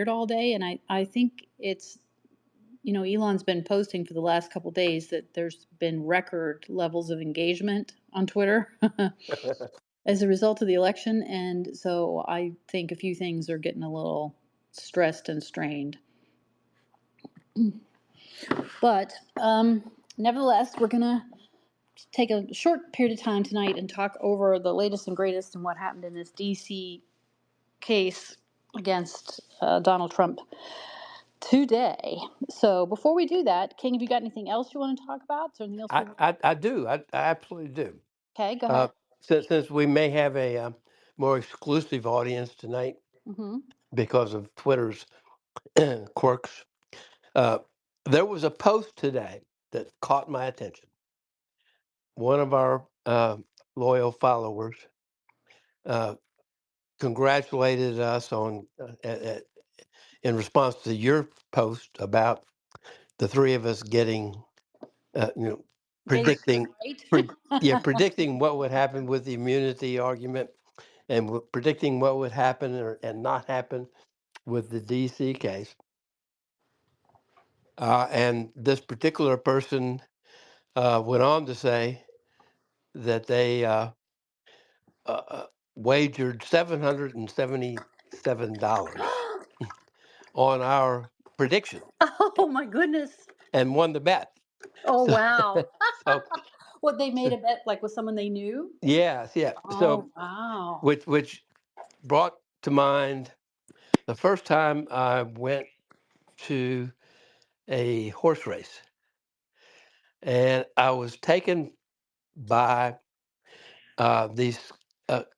all day, and I think it's, Elon's been posting for the last couple days that there's been record levels of engagement on Twitter as a result of the election, and so I think a few things are getting a little stressed and strained. But nevertheless, we're gonna take a short period of time tonight and talk over the latest and greatest and what happened in this DC case against Donald Trump today. So before we do that, King, have you got anything else you want to talk about? Is there anything else we want? I do. I absolutely do. Okay, go ahead. Since we may have a more exclusive audience tonight Mm-hmm. because of Twitter's quirks, uh, there was a post today that caught my attention. One of our loyal followers uh, congratulated us on in response to your post about the three of us getting, you know, Getting predicting, it pre- yeah, right. predicting what would happen with the immunity argument and predicting what would happen and not happen with the DC case. And this particular person went on to say that they wagered $777 on our prediction Oh my goodness. and won the bet. Oh So, wow. so, What, they made so a bet like with someone they knew? yes, yeah. Oh So, wow. which brought to mind the first time I went to a horse race, and I was taken by these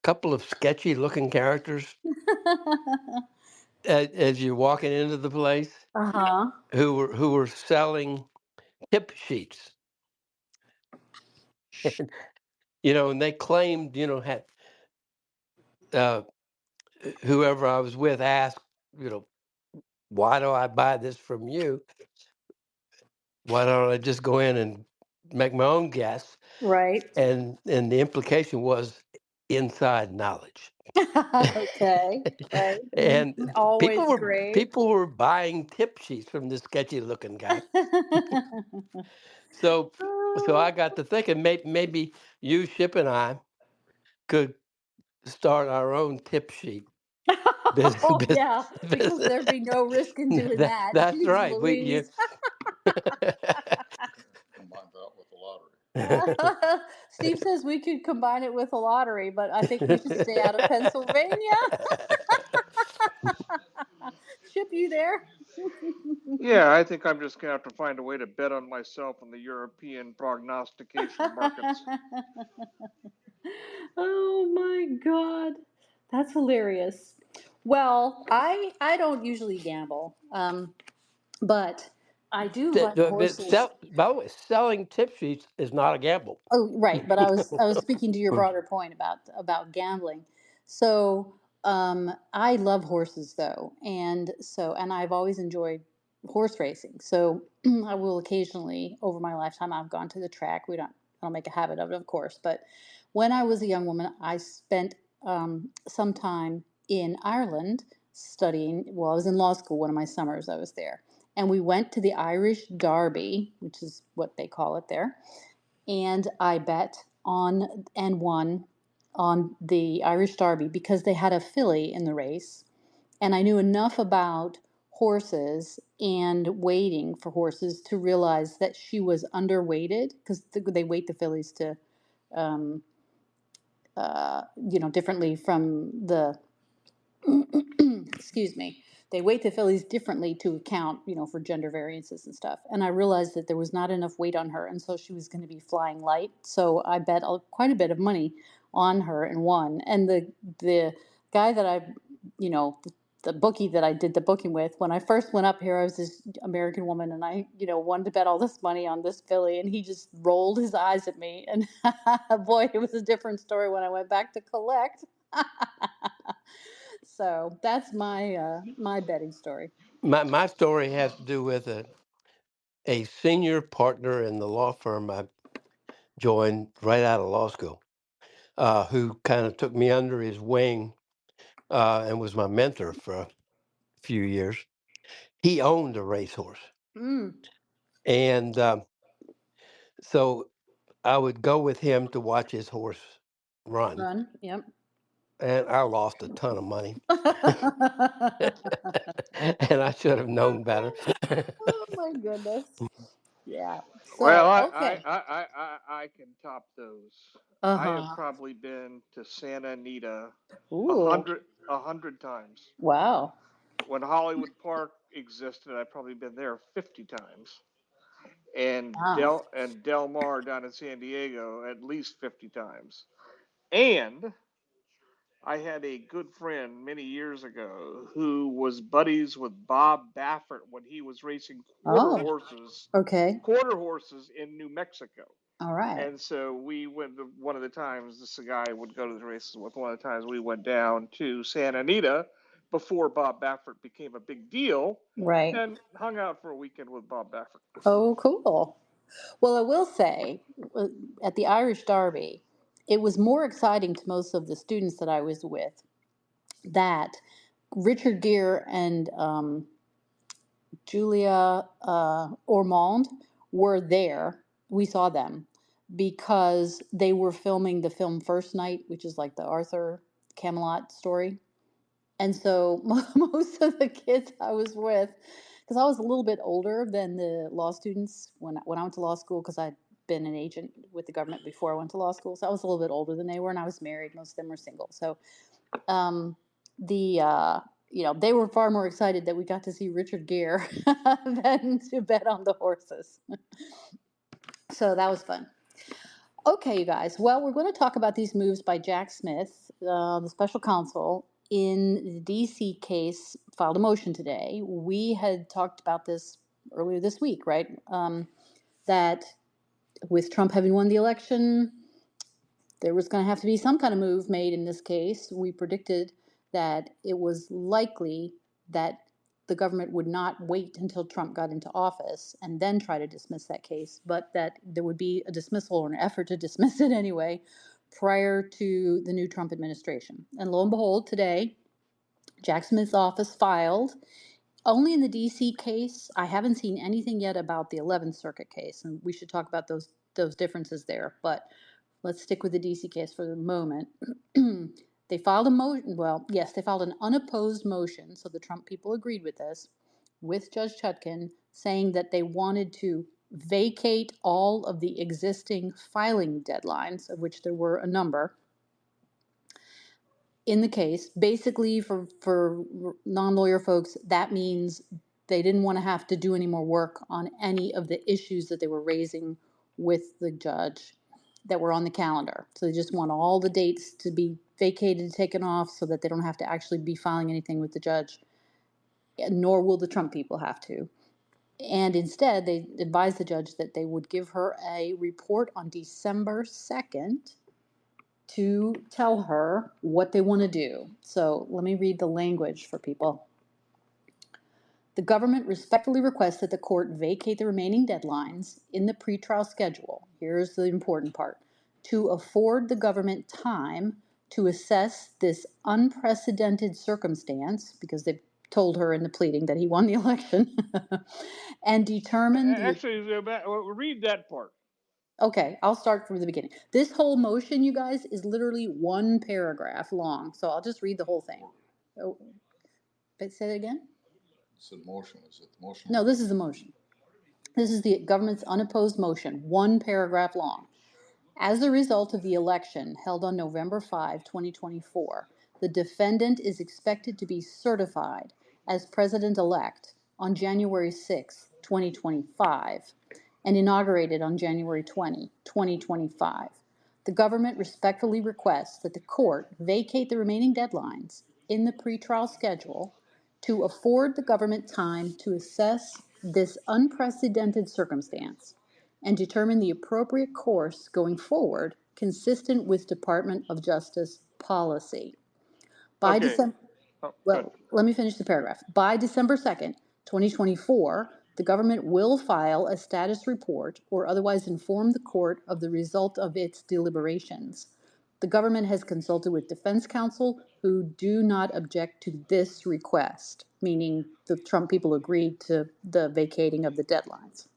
couple of sketchy looking characters as you're walking into the place Uh-huh. who were selling tip sheets, and they claimed, had uh, whoever I was with asked, why do I buy this from you? Why don't I just go in and make my own guess? Right. And the implication was inside knowledge. Okay. Right. And Always great. people were buying tip sheets from this sketchy looking guy. So I got to thinking, maybe you, Ship, and I could start our own tip sheet Oh business. yeah, because business. there'd be no risk in doing that. That's Jeez right. Louise. Combine that with the lottery. Steve says we could combine it with a lottery, but I think we should stay out of Pennsylvania. Ship, you there? Yeah, I think I'm just gonna have to find a way to bet on myself in the European prognostication markets. Oh my God, that's hilarious. Well, I don't usually gamble, but I do like horses. By the way, selling tip sheets is not a gamble. Oh, right. But I was speaking to your broader point about gambling. So I love horses though, and I've always enjoyed horse racing. So I will occasionally, over my lifetime, I've gone to the track. I don't make a habit of it, of course. But when I was a young woman, I spent some time in Ireland studying. Well, I was in law school. One of my summers, I was there, and we went to the Irish Derby, which is what they call it there, and I bet on and won on the Irish Derby because they had a filly in the race, and I knew enough about horses and waiting for horses to realize that she was underweighted because they weight the fillies to, um, differently from the excuse me, they weight the fillies differently to account, for gender variances and stuff. And I realized that there was not enough weight on her, and so she was going to be flying light. So I bet quite a bit of money on her and won. And the guy that the bookie that I did the booking with, when I first went up here, I was this American woman, and I, wanted to bet all this money on this filly, and he just rolled his eyes at me. And boy, it was a different story when I went back to collect. So that's my betting story. My story has to do with a senior partner in the law firm I joined right out of law school, who kind of took me under his wing and was my mentor for a few years. He owned a racehorse, Mm. and so I would go with him to watch his horse run, Run. Yep. and I lost a ton of money, and I should have known better. Oh my goodness. Yeah. Well, So, okay. I can top those. I have Uh-huh. probably been to Santa Anita a Ooh. hundred a hundred times. Wow. When Hollywood Park existed, I've probably been there 50 times. And Wow. Del Mar down in San Diego at least 50 times. And I had a good friend many years ago who was buddies with Bob Baffert when he was racing Oh, okay. quarter horses in New Mexico. All right. And so we went to one of the times this guy would go to the races with. One of the times we went down to Santa Anita before Bob Baffert became a big deal Right. and hung out for a weekend with Bob Baffert. Oh, cool. Well, I will say, at the Irish Derby, it was more exciting to most of the students that I was with that Richard Gere and Julia Ormond were there. We saw them because they were filming the film First Night, which is like the Arthur Camelot story. And so most of the kids I was with, because I was a little bit older than the law students when I went to law school, because I'd been an agent with the government before I went to law school. So I was a little bit older than they were, and I was married. Most of them were single. So um, the they were far more excited that we got to see Richard Gere than to bet on the horses. So that was fun. Okay, you guys. Well, we're going to talk about these moves by Jack Smith, the special counsel in the DC case. Filed a motion today. We had talked about this earlier this week, right? That with Trump having won the election, there was going to have to be some kind of move made in this case. We predicted that it was likely that the government would not wait until Trump got into office and then try to dismiss that case, but that there would be a dismissal or an effort to dismiss it anyway prior to the new Trump administration. And lo and behold, today, Jack Smith's office filed only in the DC case. I haven't seen anything yet about the 11th Circuit case, and we should talk about those differences there. But let's stick with the DC case for the moment. They filed a motion. Well, yes, they filed an unopposed motion. So the Trump people agreed with this, with Judge Chutkan, saying that they wanted to vacate all of the existing filing deadlines, of which there were a number in the case. Basically, for non-lawyer folks, that means they didn't want to have to do any more work on any of the issues that they were raising with the judge that were on the calendar. So they just want all the dates to be vacated, taken off, so that they don't have to actually be filing anything with the judge, nor will the Trump people have to. And instead, they advised the judge that they would give her a report on December 2nd to tell her what they want to do. So let me read the language for people. The government respectfully requests that the court vacate the remaining deadlines in the pretrial schedule. Here's the important part: to afford the government time to assess this unprecedented circumstance, because they've told her in the pleading that he won the election, and determine the. Actually, read that part. Okay, I'll start from the beginning. This whole motion, you guys, is literally one paragraph long. So I'll just read the whole thing. Oh, say it again? It's a motion. Is it the motion? No, this is the motion. This is the government's unopposed motion, one paragraph long. As a result of the election held on November 5, 2024, the defendant is expected to be certified as president-elect on January 6, 2025, and inaugurated on January 20, 2025. The government respectfully requests that the court vacate the remaining deadlines in the pretrial schedule to afford the government time to assess this unprecedented circumstance and determine the appropriate course going forward consistent with Department of Justice policy. By Okay. December, Oh, good. well, let me finish the paragraph. By December 2nd, 2024, the government will file a status report or otherwise inform the court of the result of its deliberations. The government has consulted with defense counsel who do not object to this request, meaning the Trump people agreed to the vacating of the deadlines.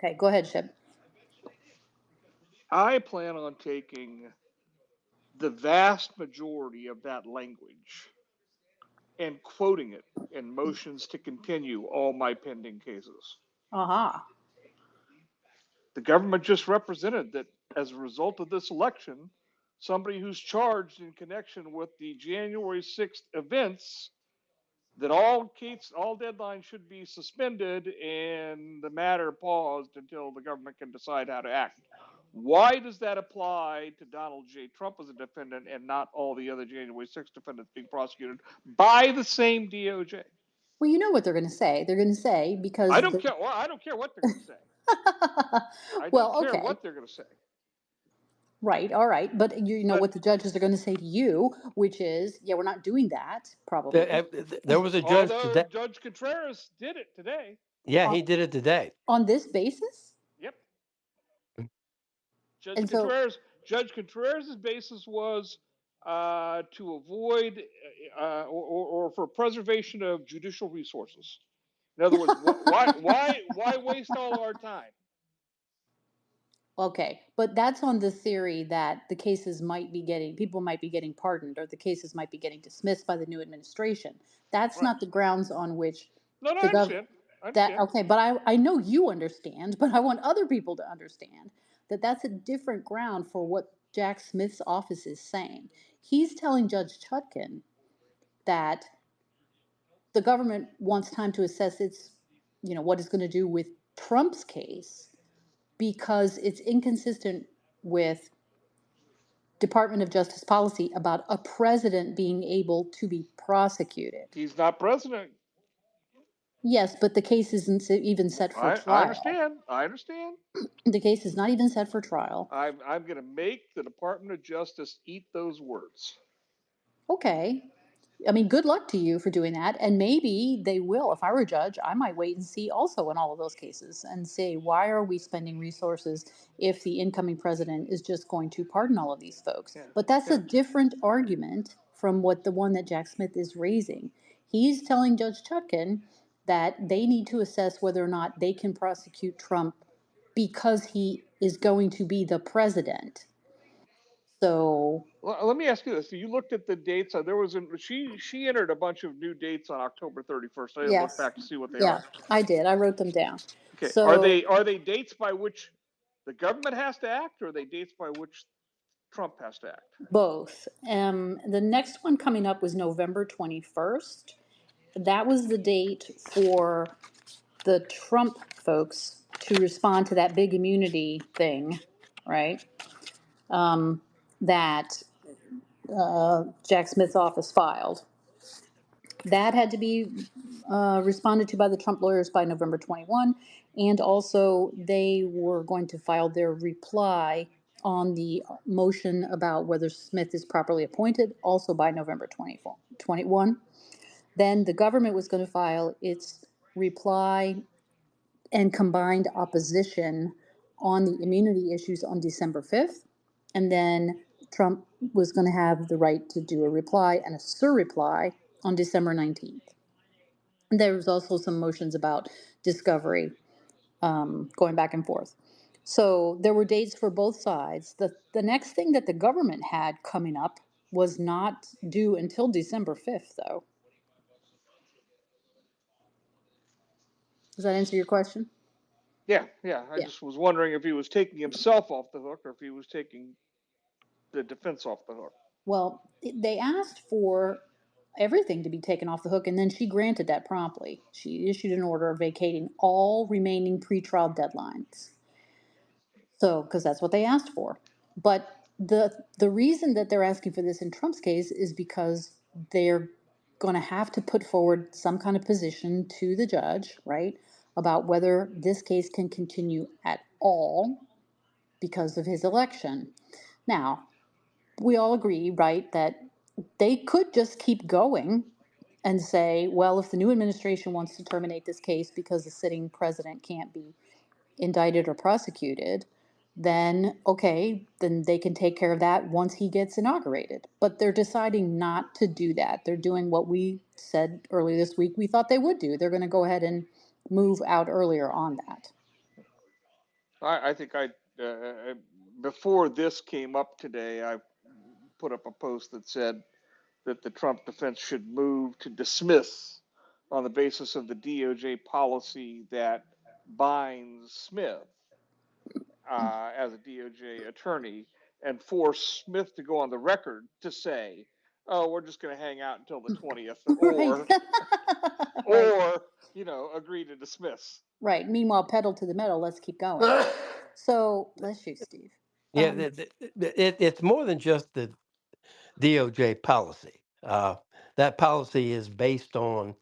Okay, go ahead, Shib. I plan on taking the vast majority of that language and quoting it in motions to continue all my pending cases. Aha. The government just represented that as a result of this election, somebody who's charged in connection with the January 6th events, that all deadlines should be suspended and the matter paused until the government can decide how to act. Why does that apply to Donald J. Trump as a defendant and not all the other January 6th defendants being prosecuted by the same DOJ? Well, you know what they're going to say. They're going to say I because don't care. Well, I don't care what they're going to say. I don't well, care okay. what they're going to say. Right, all right. But you know But what the judges are going to say to you, which is, yeah, we're not doing that, probably. There was a judge although today. Judge Contreras did it today. Yeah, on, he did it today. on this basis. Yep. Judge And so, Contreras. Judge Contreras' basis was to avoid or for preservation of judicial resources. In other words, why waste all our time? okay, but that's on the theory that the cases might be getting, people might be getting pardoned or the cases might be getting dismissed by the new administration. That's Right. not the grounds on which No, no, the I gov, understand. I that, understand. okay, but I know you understand, but I want other people to understand that that's a different ground for what Jack Smith's office is saying. He's telling Judge Chutkan that the government wants time to assess its, what it's going to do with Trump's case because it's inconsistent with Department of Justice policy about a president being able to be prosecuted. He's not president. Yes, but the case isn't even set for I trial. understand. I understand. The case is not even set for trial. I'm going to make the Department of Justice eat those words. Okay. I mean, good luck to you for doing that. And maybe they will. If I were a judge, I might wait and see also in all of those cases and say, why are we spending resources if the incoming president is just going to pardon all of these folks? Yeah, But that's a yeah. different argument from what the one that Jack Smith is raising. He's telling Judge Chutkan that they need to assess whether or not they can prosecute Trump because he is going to be the president. So, Well, let me ask you this: so you looked at the dates. There was she entered a bunch of new dates on October 31st. I didn't look yes, back to see what they yeah, are. I did. I wrote them down. Okay, So, are they dates by which the government has to act, or are they dates by which Trump has to act? both. The next one coming up was November 21st. That was the date for the Trump folks to respond to that big immunity thing, right? That Jack Smith's office filed. That had to be responded to by the Trump lawyers by November 21. And also, they were going to file their reply on the motion about whether Smith is properly appointed, also by November 21. Then the government was going to file its reply and combined opposition on the immunity issues on December 5th. And then Trump was going to have the right to do a reply and a surreply on December 19th. And there was also some motions about discovery going back and forth. So there were dates for both sides. The next thing that the government had coming up was not due until December 5th, though. Does that answer your question? Yeah, yeah. I Yeah. just was wondering if he was taking himself off the hook or if he was taking the defense off the hook. Well, they asked for everything to be taken off the hook, and then she granted that promptly. She issued an order vacating all remaining pretrial deadlines. So, because that's what they asked for. But the reason that they're asking for this in Trump's case is because they're going to have to put forward some kind of position to the judge, right, about whether this case can continue at all because of his election. Now, we all agree, right, that they could just keep going and say, well, if the new administration wants to terminate this case because the sitting president can't be indicted or prosecuted, then okay, then they can take care of that once he gets inaugurated. But they're deciding not to do that. They're doing what we said earlier this week we thought they would do. They're going to go ahead and move out earlier on that. I think before this came up today, I put up a post that said that the Trump defense should move to dismiss on the basis of the DOJ policy that binds Smith as a DOJ attorney and force Smith to go on the record to say, "Oh, we're just going to hang out until the 20th," Right. Right. or agree to dismiss. Right. Meanwhile, pedal to the metal, let's keep going. So, bless you, Steve. Yeah, it's more than just the DOJ policy. That policy is based on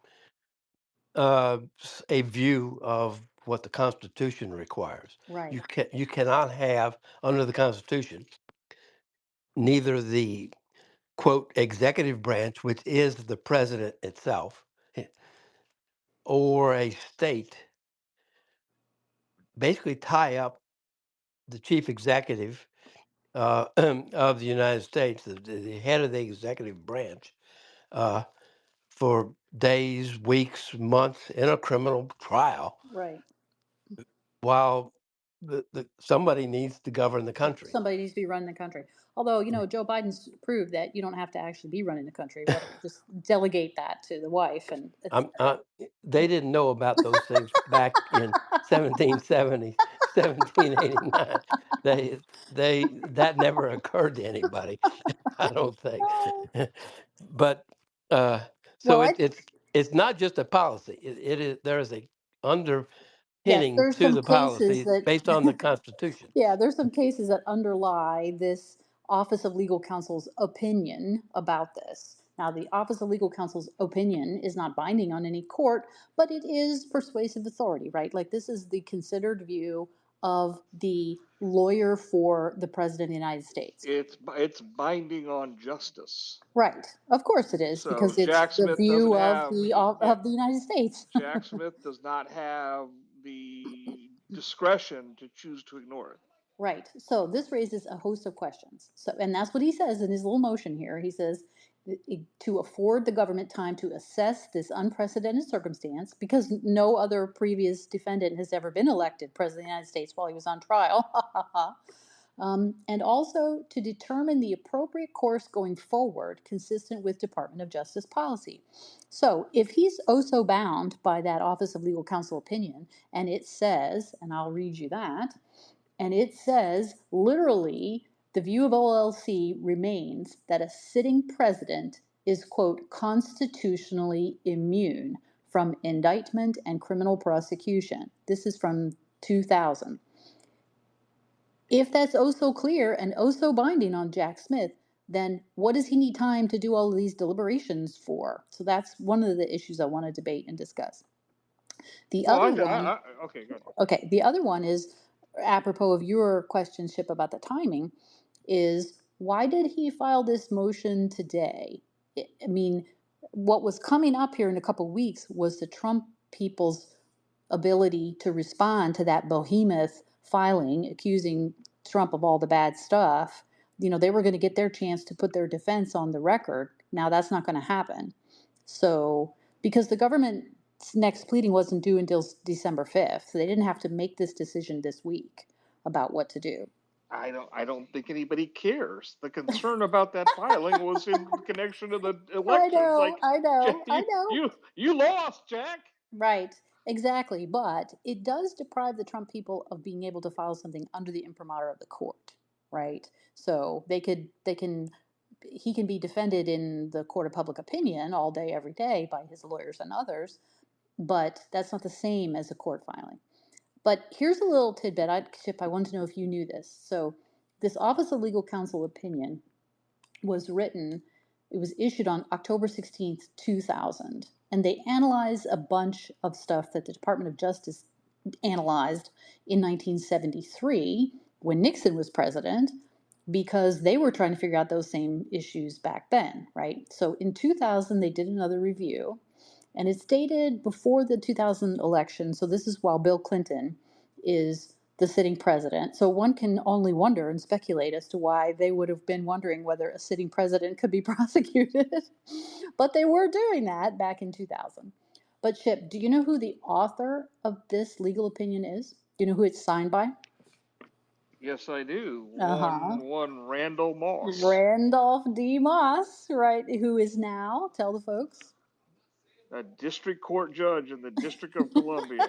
a view of what the Constitution requires. Right. You cannot have under the Constitution neither the quote executive branch, which is the president itself, or a state basically tie up the chief executive of the United States, the head of the executive branch, uh, for days, weeks, months in a criminal trial, Right. while somebody needs to govern the country. Somebody needs to be running the country. Although, Joe Biden's proved that you don't have to actually be running the country. What, just delegate that to the wife and I'm, etc. they didn't know about those things back in 1770, 1789. That never occurred to anybody, I don't think. But so Well, it's not just a policy. It is there is a yes, underpinning there's to some the cases policy that based on the Constitution. yeah, there's some cases that underlie this Office of Legal Counsel's opinion about this. Now, the Office of Legal Counsel's opinion is not binding on any court, but it is persuasive authority, right? Like, this is the considered view of the lawyer for the President of the United States. It's binding on justice. Right. Of course it is, So because it's Jack the Smith doesn't view have of the United States. Jack Smith does not have the discretion to choose to ignore it. Right. So this raises a host of questions. So, and that's what he says in his little motion here. He says to afford the government time to assess this unprecedented circumstance, because no other previous defendant has ever been elected president of the United States while he was on trial. And also to determine the appropriate course going forward consistent with Department of Justice policy. So if he's oh so bound by that Office of Legal Counsel opinion, and it says, and I'll read you that, and it says literally, the view of OLC remains that a sitting president is, quote, constitutionally immune from indictment and criminal prosecution. This is from 2000. If that's oh so clear and oh so binding on Jack Smith, then what does he need time to do all of these deliberations for? So that's one of the issues I want to debate and discuss. The Well, other one, okay, good. okay, the other one is apropos of your question, Ship, about the timing, is why did he file this motion today? I mean, what was coming up here in a couple of weeks was the Trump people's ability to respond to that behemoth filing accusing Trump of all the bad stuff. They were going to get their chance to put their defense on the record. Now that's not going to happen. So, because the government's next pleading wasn't due until December 5th, so they didn't have to make this decision this week about what to do. I don't think anybody cares. The concern about that filing was in connection to the I elections. know, Like, I know, I you know. you lost, Jack. Right, exactly. But it does deprive the Trump people of being able to file something under the imprimatur of the court, right? So he can be defended in the court of public opinion all day, every day by his lawyers and others, but that's not the same as a court filing. But here's a little tidbit, Chip, I wanted to know if you knew this. So this Office of Legal Counsel opinion was written, it was issued on October 16th, 2000. And they analyze a bunch of stuff that the Department of Justice analyzed in 1973 when Nixon was president, because they were trying to figure out those same issues back then, right? So in 2000, they did another review, and it's dated before the 2000 election. So this is while Bill Clinton is the sitting president. So one can only wonder and speculate as to why they would have been wondering whether a sitting president could be prosecuted. But they were doing that back in 2000. But Chip, do you know who the author of this legal opinion is? Do you know who it's signed by? Yes, I do. Uh-huh. One Randall Moss, Randolph D. Moss, right? Who is now, tell the folks. a district court judge in the District of Columbia,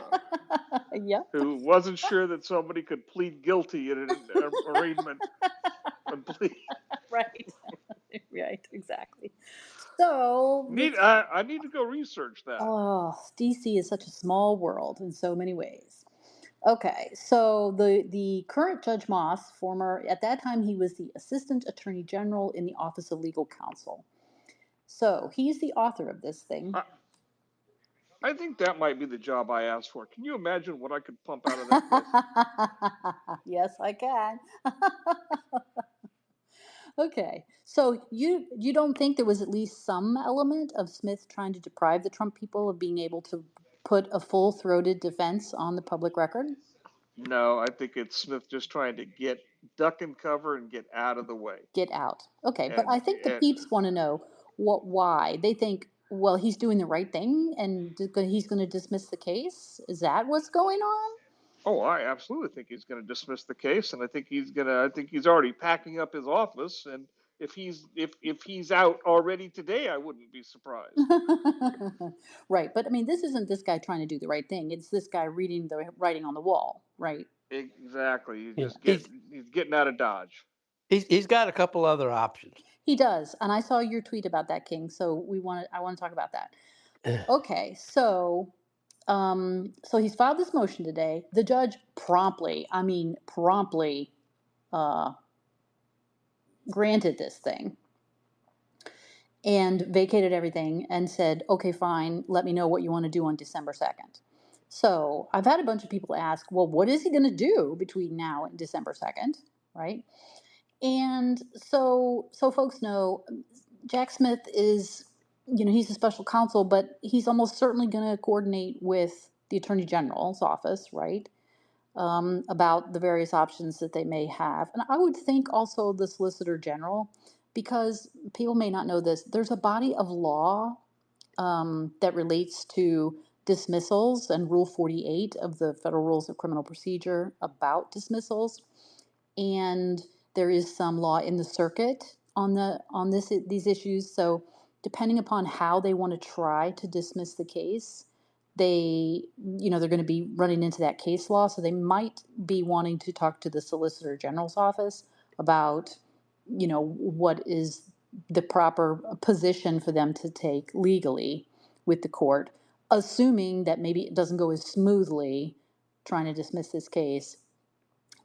Yep. who wasn't sure that somebody could plead guilty in an arraignment and plead. Right. Right, exactly. So Need this I need to go research that. oh, DC is such a small world in so many ways. Okay, so the current Judge Moss, former at that time he was the Assistant Attorney General in the Office of Legal Counsel. So he's the author of this thing. I, I think that might be the job I asked for. Can you imagine what I could pump out of that place? Yes, I can. Okay, so you don't think there was at least some element of Smith trying to deprive the Trump people of being able to put a full-throated defense on the public record? No, I think it's Smith just trying to get duck and cover and get out of the way. Get out. Okay, but I think the And peeps want to know why. They think, well, he's doing the right thing and he's going to dismiss the case. Is that what's going on? oh, I absolutely think he's going to dismiss the case, and I think he's already packing up his office. And if he's out already today, I wouldn't be surprised. Right, but I mean, this isn't this guy trying to do the right thing. It's this guy reading the writing on the wall, right? Exactly. Yeah, He's getting out of Dodge. he's got a couple other options. He does, and I saw your tweet about that, King. So I want to talk about that. Okay, so he's filed this motion today. The judge promptly, I mean promptly, uh, granted this thing and vacated everything and said, okay, fine, let me know what you want to do on December 2nd. So I've had a bunch of people ask, well, what is he going to do between now and December 2nd, right? And so folks know Jack Smith is, he's a special counsel, but he's almost certainly going to coordinate with the Attorney General's office, right? About the various options that they may have. And I would think also the Solicitor General, because people may not know this, there's a body of law that relates to dismissals and Rule 48 of the Federal Rules of Criminal Procedure about dismissals. And there is some law in the circuit on these issues. So depending upon how they want to try to dismiss the case, they're going to be running into that case law. So they might be wanting to talk to the Solicitor General's office about, what is the proper position for them to take legally with the court, assuming that maybe it doesn't go as smoothly trying to dismiss this case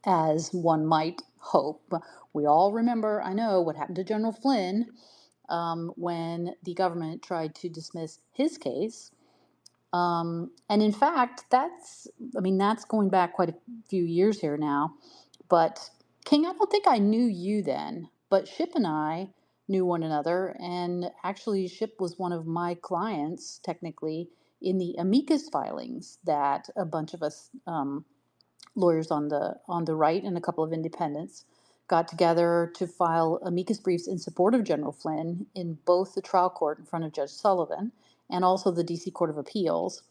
as one might hope. We all remember, I know, what happened to General Flynn when the government tried to dismiss his case. And in fact, that's going back quite a few years here now. But King, I don't think I knew you then, but Ship and I knew one another. And actually, Ship was one of my clients, technically, in the amicus filings that a bunch of us lawyers on the right and a couple of independents got together to file amicus briefs in support of General Flynn in both the trial court in front of Judge Sullivan and also the DC Court of Appeals,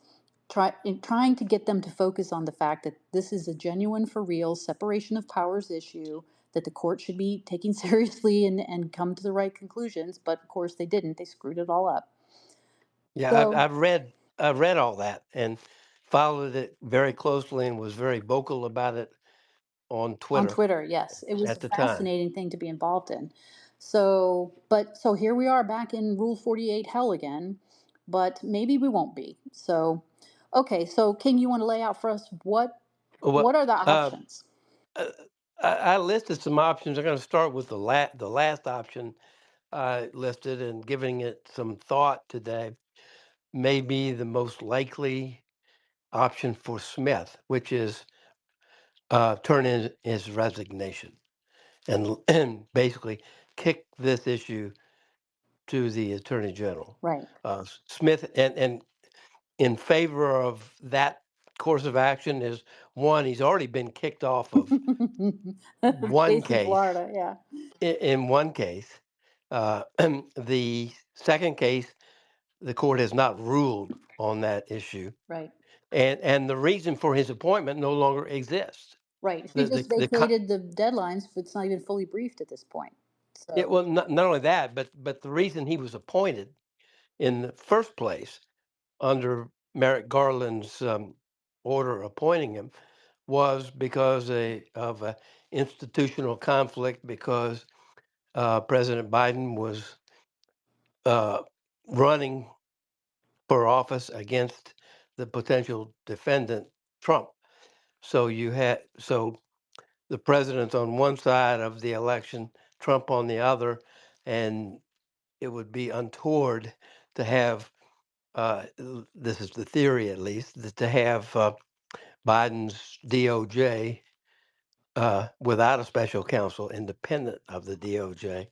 trying to get them to focus on the fact that this is a genuine, for real separation of powers issue that the court should be taking seriously and come to the right conclusions. But of course, they didn't. They screwed it all up. Yeah, So I've read all that and followed it very closely and was very vocal about it on on Twitter Twitter, yes, it was a at the time. fascinating thing to be involved in. So here we are back in Rule 48 hell again, but maybe we won't be. So, okay, so King, you want to lay out for us Well, what are the uh, options? I listed some options. I'm going to start with the last option I listed and giving it some thought today. May be the most likely option for Smith, which is turn in his resignation and basically kick this issue to the Attorney General. Right. Smith and in favor of that course of action is one, he's already been kicked off of one Case in case. Florida, yeah. In one case, the second case, the court has not ruled on that issue, Right, and the reason for his appointment no longer exists. right. He The just the, the co- vacated the deadlines, but it's not even fully briefed at this point. it So, well not only that, but the reason he was appointed in the first place under Merrick Garland's order appointing him was because of a institutional conflict because President Biden was uh, running for office against the potential defendant Trump. So the president's on one side of the election, Trump on the other, and it would be untoward to have this is the theory at least to have Biden's DOJ without a special counsel, independent of the DOJ,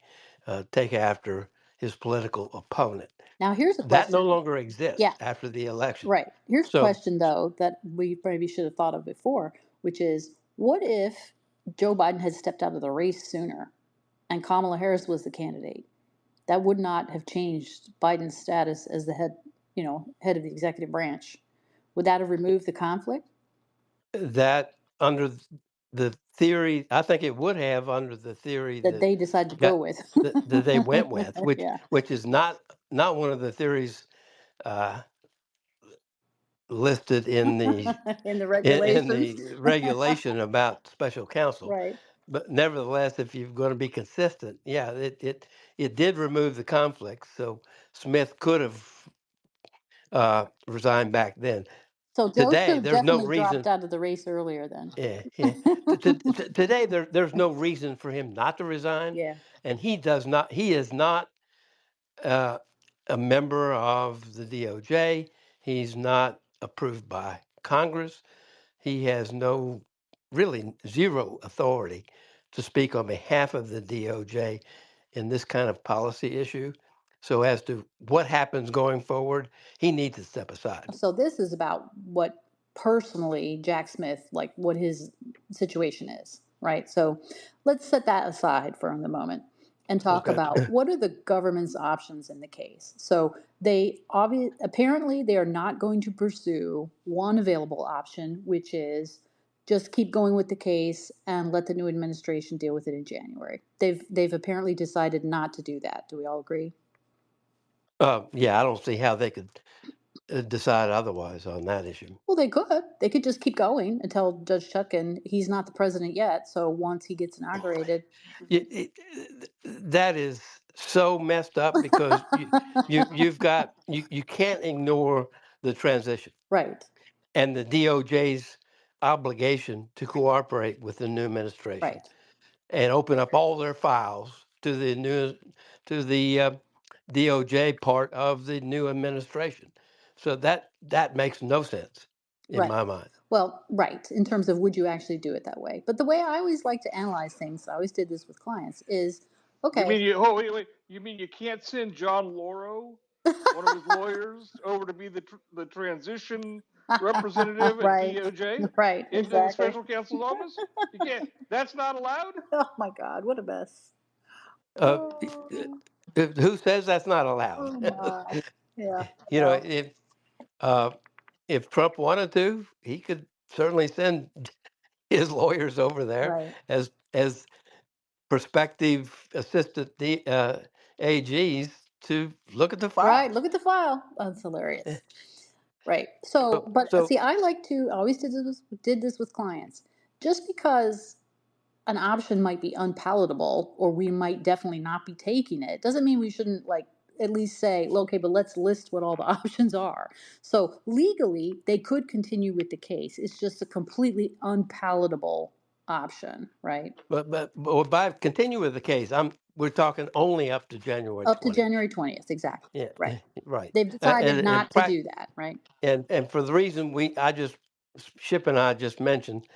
take after his political opponent. now here's a That no question. longer Yeah, exists after the election. right. Here's a So question, though, that we maybe should have thought of before, which is what if Joe Biden had stepped out of the race sooner and Kamala Harris was the candidate? That would not have changed Biden's status as the head, head of the executive branch. Would that have removed the conflict that under the theory, I think it would have under the theory that that they decided to go got with? that they went with, Yeah, which is not one of the theories uh, listed in the in regulations. the regulation about special counsel. Right. But nevertheless, if you're going to be consistent, yeah, it did remove the conflict. So Smith could have resigned back then. So Joe should Today, have there's no definitely dropped reason. out of the race earlier then. Yeah, yeah. Today, there's no reason for him not to resign, Yeah. and he does not. He is not uh, a member of the DOJ. He's not approved by Congress. He has no, really zero authority to speak on behalf of the DOJ in this kind of policy issue. So as to what happens going forward, he needs to step aside. So this is about what personally Jack Smith, like what his situation is, right? So let's set that aside for the moment and talk Okay. about what are the government's options in the case. So apparently they are not going to pursue one available option, which is just keep going with the case and let the new administration deal with it in January. They've apparently decided not to do that. Do we all agree? Yeah, I don't see how they could decide otherwise on that issue. Well, they could. They could just keep going until Judge Chuck, and he's not the president yet. So once he gets inaugurated, That is so messed up because you can't ignore the transition right, and the DOJ's obligation to cooperate with the new administration right, and open up all their files to the DOJ part of the new administration. So that makes no sense in right. my mind. Well, right, in terms of would you actually do it that way? But the way I always like to analyze things, I always did this with clients, is You okay. mean you? Oh, wait, wait. You mean you can't send John Lauro, one of his lawyers, over to be the transition representative at Right, DOJ right, into the exactly. special counsel's office? You can't. That's not allowed. Oh my God, what a mess. Uh, Oh, who says that's not allowed? oh my. Yeah, You know, well, uh, if Trump wanted to, he could certainly send his lawyers over there right. as prospective assistant AGs to look at the Right, files. look at the file. That's Eh, hilarious. Right. So, but So, see, I always did this with clients. Just because an option might be unpalatable or we might definitely not be taking it, doesn't mean we shouldn't like at least say, okay, but let's list what all the options are. So legally, they could continue with the case. It's just a completely unpalatable option, right? but by continue with the case, we're talking only up to January Up to 20th. January 20th, exactly. Yeah, Right. right. They've And decided not to do that, right? for the reason Ship and I just mentioned,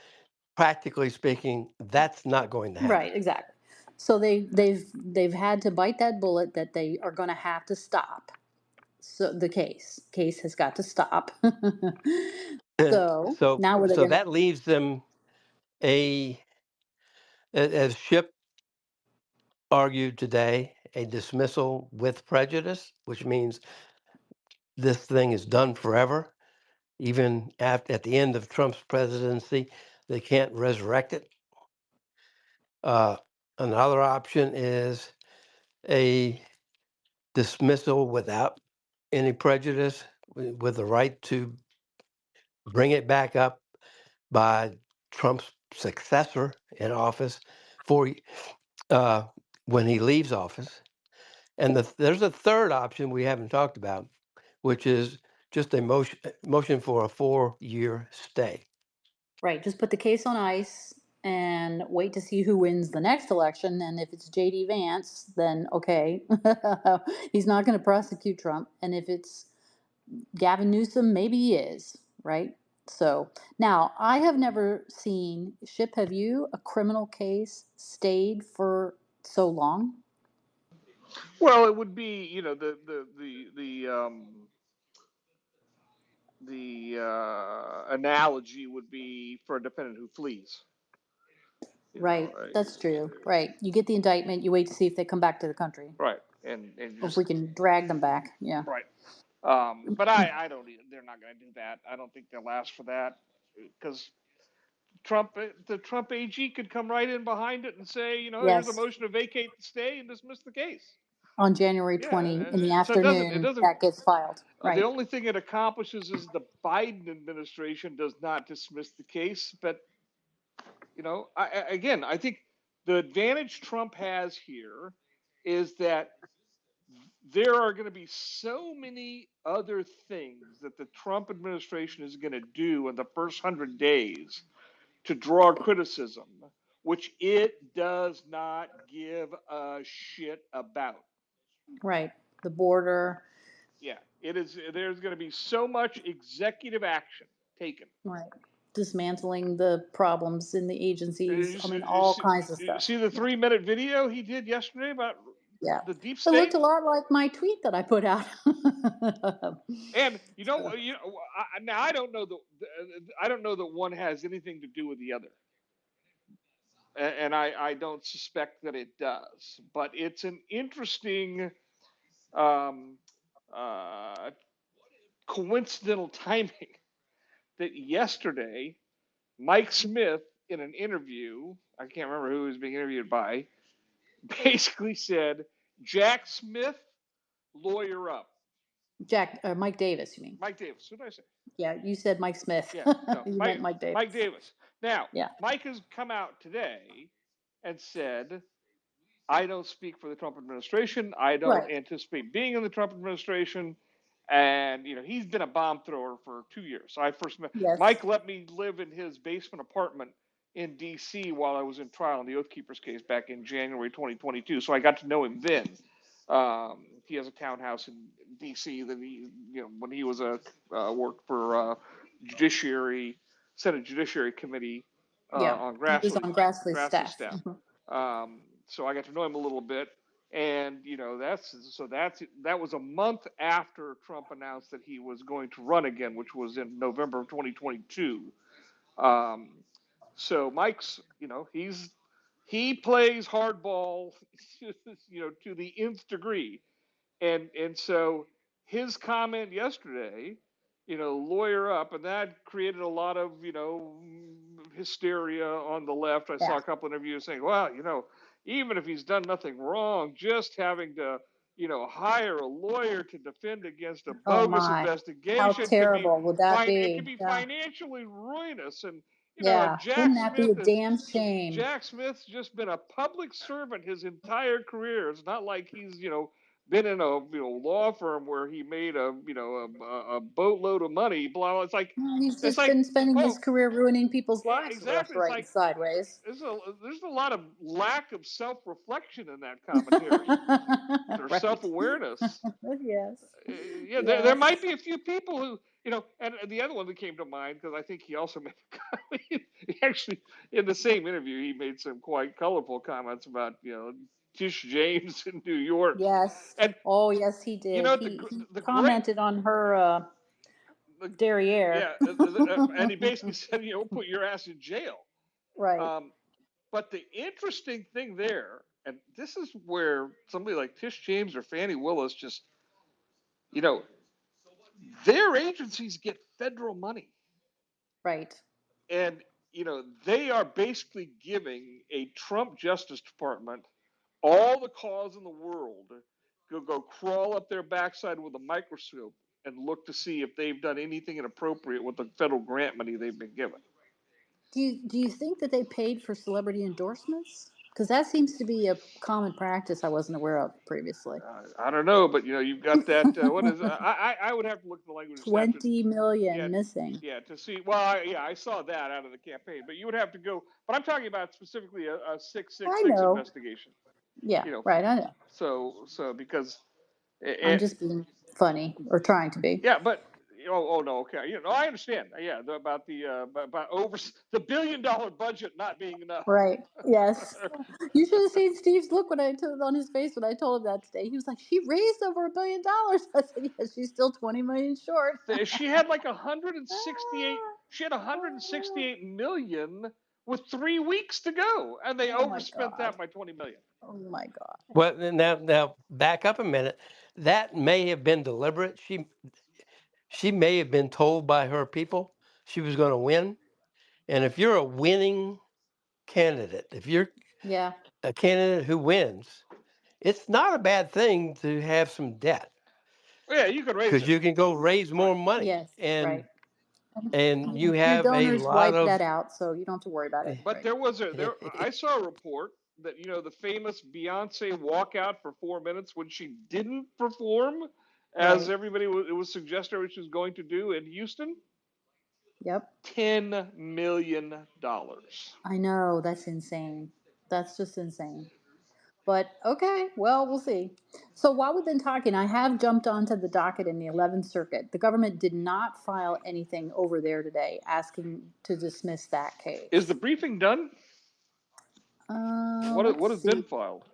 practically speaking, that's not going to happen. Right, exactly. So they've had to bite that bullet that they are going to have to stop. So the case has got to stop. So so now what are they so going to? that leaves them a, as Ship argued today, a dismissal with prejudice, which means this thing is done forever. Even at the end of Trump's presidency, they can't resurrect it. Another option is a dismissal without any prejudice, with the right to bring it back up by Trump's successor in office for uh, when he leaves office. And there's a third option we haven't talked about, which is just a motion for a 4-year stay. Right, just put the case on ice and wait to see who wins the next election. And if it's JD Vance, then okay, he's not going to prosecute Trump. And if it's Gavin Newsom, maybe he is, right? So now I have never seen, Ship, have you, a criminal case stayed for so long? Well, it would be, analogy would be for a defendant who flees. Right, that's true. Right. You get the indictment, you wait to see if they come back to the country, Right, and or if just we can drag them back. Yeah. right. But I don't. They're not going to do that. I don't think they'll ask for that because the Trump AG could come right in behind it and say, here's a Yes. motion to vacate the stay and dismiss the case. On January Yeah, 20 in the so it afternoon, doesn't. that gets filed. The Right. only thing it accomplishes is the Biden administration does not dismiss the case. But again, I think the advantage Trump has here is that there are going to be so many other things that the Trump administration is going to do in the first 100 days to draw criticism, which it does not give a shit about. Right. The border. Yeah, it is. There's going to be so much executive action taken. Right. Dismantling the problems in the agencies. I mean, all kinds of You stuff. see the Yeah. 3-minute video he did yesterday about Yeah. the deep It looked state? a lot like my tweet that I put out. And So, now I don't know that one has anything to do with the other, and I don't suspect that it does. But it's an interesting um, uh, coincidental timing that yesterday Mike Smith in an interview, I can't remember who he was being interviewed by, basically said, "Jack Smith, lawyer up." Mike Davis, you mean? Mike Davis. What did I say? Yeah, you said Mike Smith. Yeah, no, You meant Mike Mike Davis. Davis. Now, Yeah. Mike has come out today and said, I don't speak for the Trump administration. I don't Right. anticipate being in the Trump administration. And he's been a bomb thrower for 2 years. So I first met Yes. Mike. Let me live in his basement apartment in D.C. while I was in trial in the Oath Keepers case back in January 2022. So I got to know him then. He has a townhouse in D.C. that when he was worked for Judiciary Senate Judiciary Committee Yeah. on He was on Grassley's Grassley's staff. staff. So I got to know him a little bit, and that was a month after Trump announced that he was going to run again, which was in November of 2022. Um, so Mike's, he plays hardball, to the nth degree, and so his comment yesterday, lawyer up, and that created a lot of hysteria on the left. I Yeah. saw a couple of interviews saying, well, even if he's done nothing wrong, just having to hire a lawyer to defend against a Oh bogus my. How investigation could be terrible would that it could be? be Yeah. financially ruinous. And and Yeah. Wouldn't that be a damn shame? Jack Smith's just been a public servant his entire career. It's not like he's been in a law firm where he made a boatload of money. Blah, blah. Well, he's It's just like been spending his oh career ruining people's lives left, exactly. It's right, and like sideways. there's a lot of lack of self reflection in that commentary or self Right. awareness. Yes. Yeah, there Yes. might be a few people who, and the other one that came to mind, because I think he also made a comment, he actually, in the same interview, he made some quite colorful comments about, Tish James in New York. Yes. And, Oh, yes, he did. the He the great, commented on her derriere. yeah, and he basically said, put your ass in jail. Right. Um, but the interesting thing there, and this is where somebody like Tish James or Fannie Willis just, you know, their agencies get federal money. Right. And, they are basically giving a Trump Justice Department all the cause in the world to go crawl up their backside with a microscope and look to see if they've done anything inappropriate with the federal grant money they've been given. Do you think that they paid for celebrity endorsements? Because that seems to be a common practice I wasn't aware of previously. I don't know, but you've got that. What is? I would have to look at the language. Just have to, 20 yeah, million missing. yeah, to see. Well, I saw that out of the campaign, but you would have to go. But I'm talking about specifically a six six I six know. investigation. Yeah, For, right. I know. so because I'm it, just being funny or trying to be. yeah, but oh no, okay, I understand. Yeah, about the about over the $1 billion budget not being enough. Right. Yes. You should have seen Steve's look when I told on his face when I told him that today. He was like, "She raised over $1 billion." I said, "Yes, she's still 20 million short." She had like 168. She had 168 million with 3 weeks to go, and they Oh my overspent God. that by 20 million. Oh my God. Well, now back up a minute. That may have been deliberate. She may have been told by her people she was going to win. And if you're a winning candidate, if you're Yeah. a candidate who wins, it's not a bad thing to have some debt Well, yeah, you could raise because it, you can go raise more right? money, Yes. Right. and you Your have a donors lot wipe of that out, so you don't have to worry about it. But Right. there was a there. I saw a report that the famous Beyonce walkout for 4 minutes when she didn't perform as Right. everybody it was suggested she was going to do in Houston. Yep. $10 million. I know. That's insane. That's just insane. But okay, well, we'll see. So while we've been talking, I have jumped onto the docket in the 11th Circuit. The government did not file anything over there today asking to dismiss that Is the case. briefing done? What Let's has been see filed?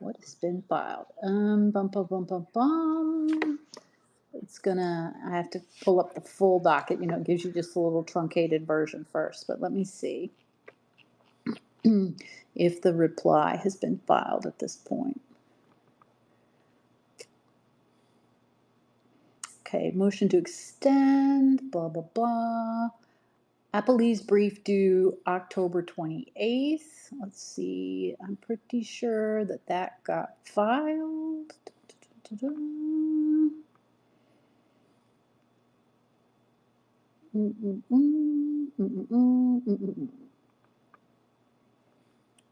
what has been filed. Bum, bum, bum, bum, bum. I have to pull up the full docket. It gives you just a little truncated version first. But let me see if the reply has been filed at this point. Okay, motion to extend, blah, blah, blah. Applebee's brief due October 28th. Let's see, I'm pretty sure that got filed.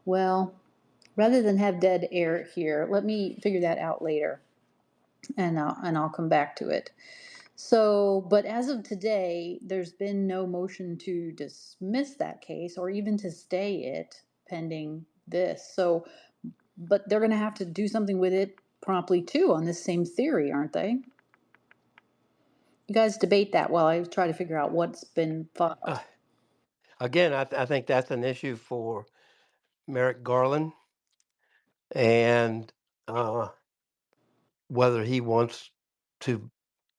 Well, rather than have dead air here, let me figure that out later, and I'll come back to it. So, but as of today, there's been no motion to dismiss that case or even to stay it pending this. So, but they're going to have to do something with it promptly too on this same theory, aren't they? You guys debate that while I try to figure out what's been filed. again, I think that's an issue for Merrick Garland and whether he wants to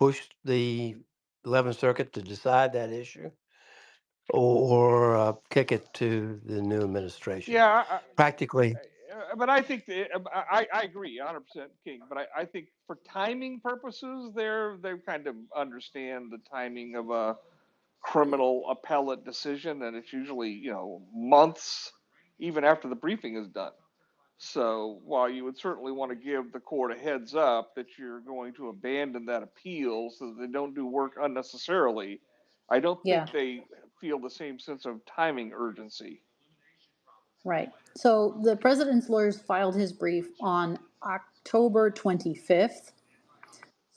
push the 11th Circuit to decide that issue or kick it to the new administration. Yeah, Practically, but I think I agree 100%, King. But I think for timing purposes, they kind of understand the timing of a criminal appellate decision, and it's usually months even after the briefing is done. So while you would certainly want to give the court a heads up that you're going to abandon that appeal so that they don't do work unnecessarily, I don't Yeah, think they feel the same sense of timing urgency. right. So the president's lawyers filed his brief on October 25th.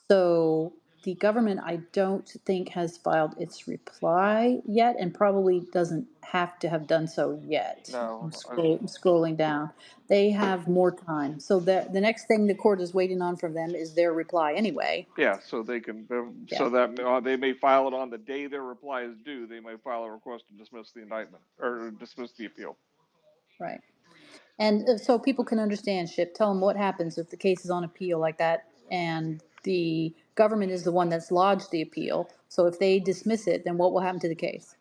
So the government, I don't think, has filed its reply yet and probably doesn't have to have done so yet. I'm, No, I'm scrolling down. They have more time. So the next thing the court is waiting on from them is their reply anyway. yeah, so they can, Yeah, so that they may file it on the day their reply is due. They may file a request to dismiss the indictment or dismiss the appeal. right. And so people can understand, Ship, tell them what happens if the case is on appeal like that and The government is the one that's lodged the appeal. So if they dismiss it, then what will happen to the case?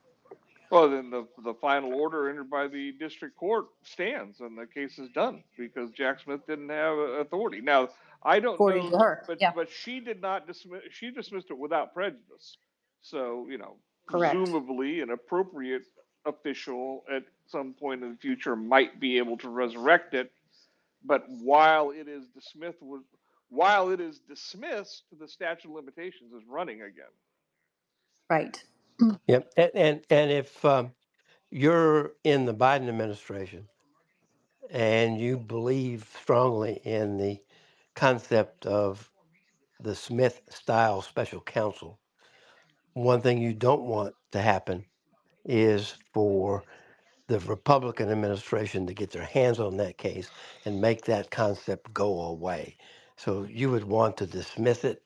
Well, then the final order entered by the district court stands, and the case is done because Jack Smith didn't have authority. Now, I don't According know, to her. but Yeah, she did not dismiss. She dismissed it without prejudice. So correct. presumably an appropriate official at some point in the future might be able to resurrect it. But while it is dismissed, the statute of limitations is running again. Right. Yep. And if you're in the Biden administration and you believe strongly in the concept of the Smith style special counsel, one thing you don't want to happen is for the Republican administration to get their hands on that case and make that concept go away. So you would want to dismiss it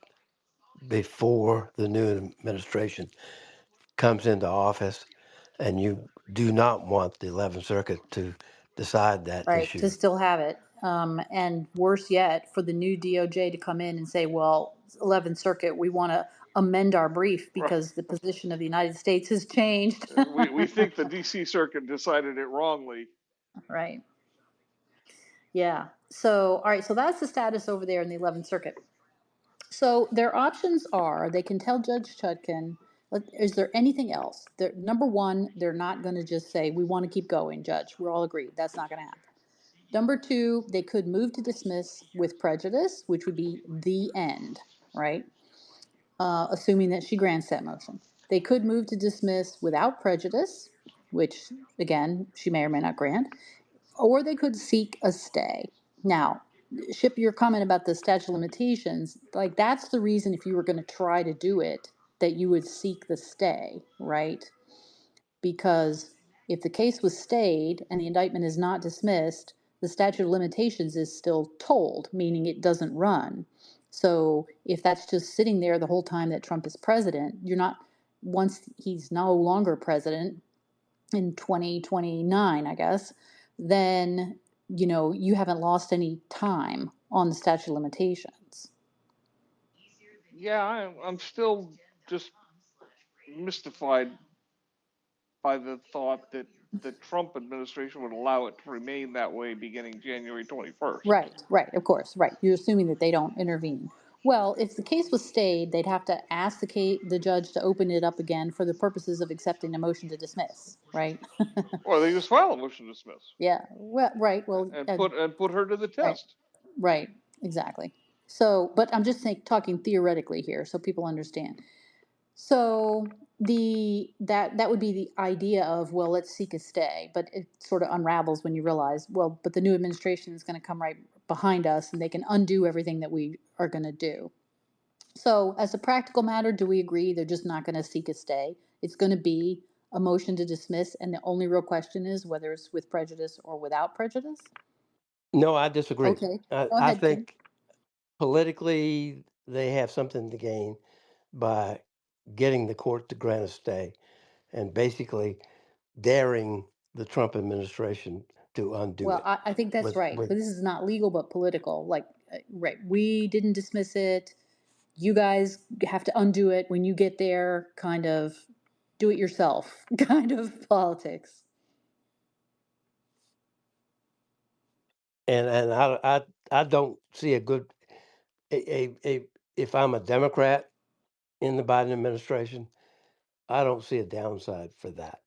before the new administration comes into office, and you do not want the 11th Circuit to decide that Right, to issue. still have it. And worse yet, for the new DOJ to come in and say, well, 11th Circuit, we want to amend our brief Right. because the position of the United States has changed. We think the D.C. Circuit decided it wrongly. Right. Yeah. So, all right. So that's the status over there in the 11th Circuit. So their options are they can tell Judge Chutkin, is there anything else? Number one, they're not going to just say, we want to keep going, Judge. We're all agreed. That's not going to happen. Number two, they could move to dismiss with prejudice, which would be the end, right? Assuming that she grants that motion. They could move to dismiss without prejudice, which, again, she may or may not grant, or they could seek a stay. Now, Ship, your comment about the statute of limitations, like that's the reason if you were going to try to do it, that you would seek the stay, right? Because if the case was stayed and the indictment is not dismissed, the statute of limitations is still told, meaning it doesn't run. So if that's just sitting there the whole time that Trump is president, you're not, once he's no longer president in 2029, I guess, then, you haven't lost any time on the statute of limitations. Yeah, I'm still just mystified by the thought that the Trump administration would allow it to remain that way beginning January 21st. Right, of course, right. You're assuming that they don't intervene. Well, if the case was stayed, they'd have to ask the judge to open it up again for the purposes of accepting a motion to dismiss, right? Or they just file a motion to dismiss Yeah, well, right, well, and put her to the right, test. right, exactly. So, but I'm just talking theoretically here so people understand. So that would be the idea of, well, let's seek a stay, but it sort of unravels when you realize, well, but the new administration is going to come right behind us and they can undo everything that we are going to do. So as a practical matter, do we agree they're just not going to seek a stay? It's going to be a motion to dismiss, and the only real question is whether it's with prejudice or without prejudice? No, I disagree. Okay, I, go I ahead, Kim. think politically they have something to gain by getting the court to grant a stay and basically daring the Trump administration to undo Well, it. I think that's right, With but this is not legal but political. Like, right, we didn't dismiss it. You guys have to undo it when you get there, kind of do it yourself kind of politics. and I don't see a good a if I'm a Democrat in the Biden administration, I don't see a downside for that.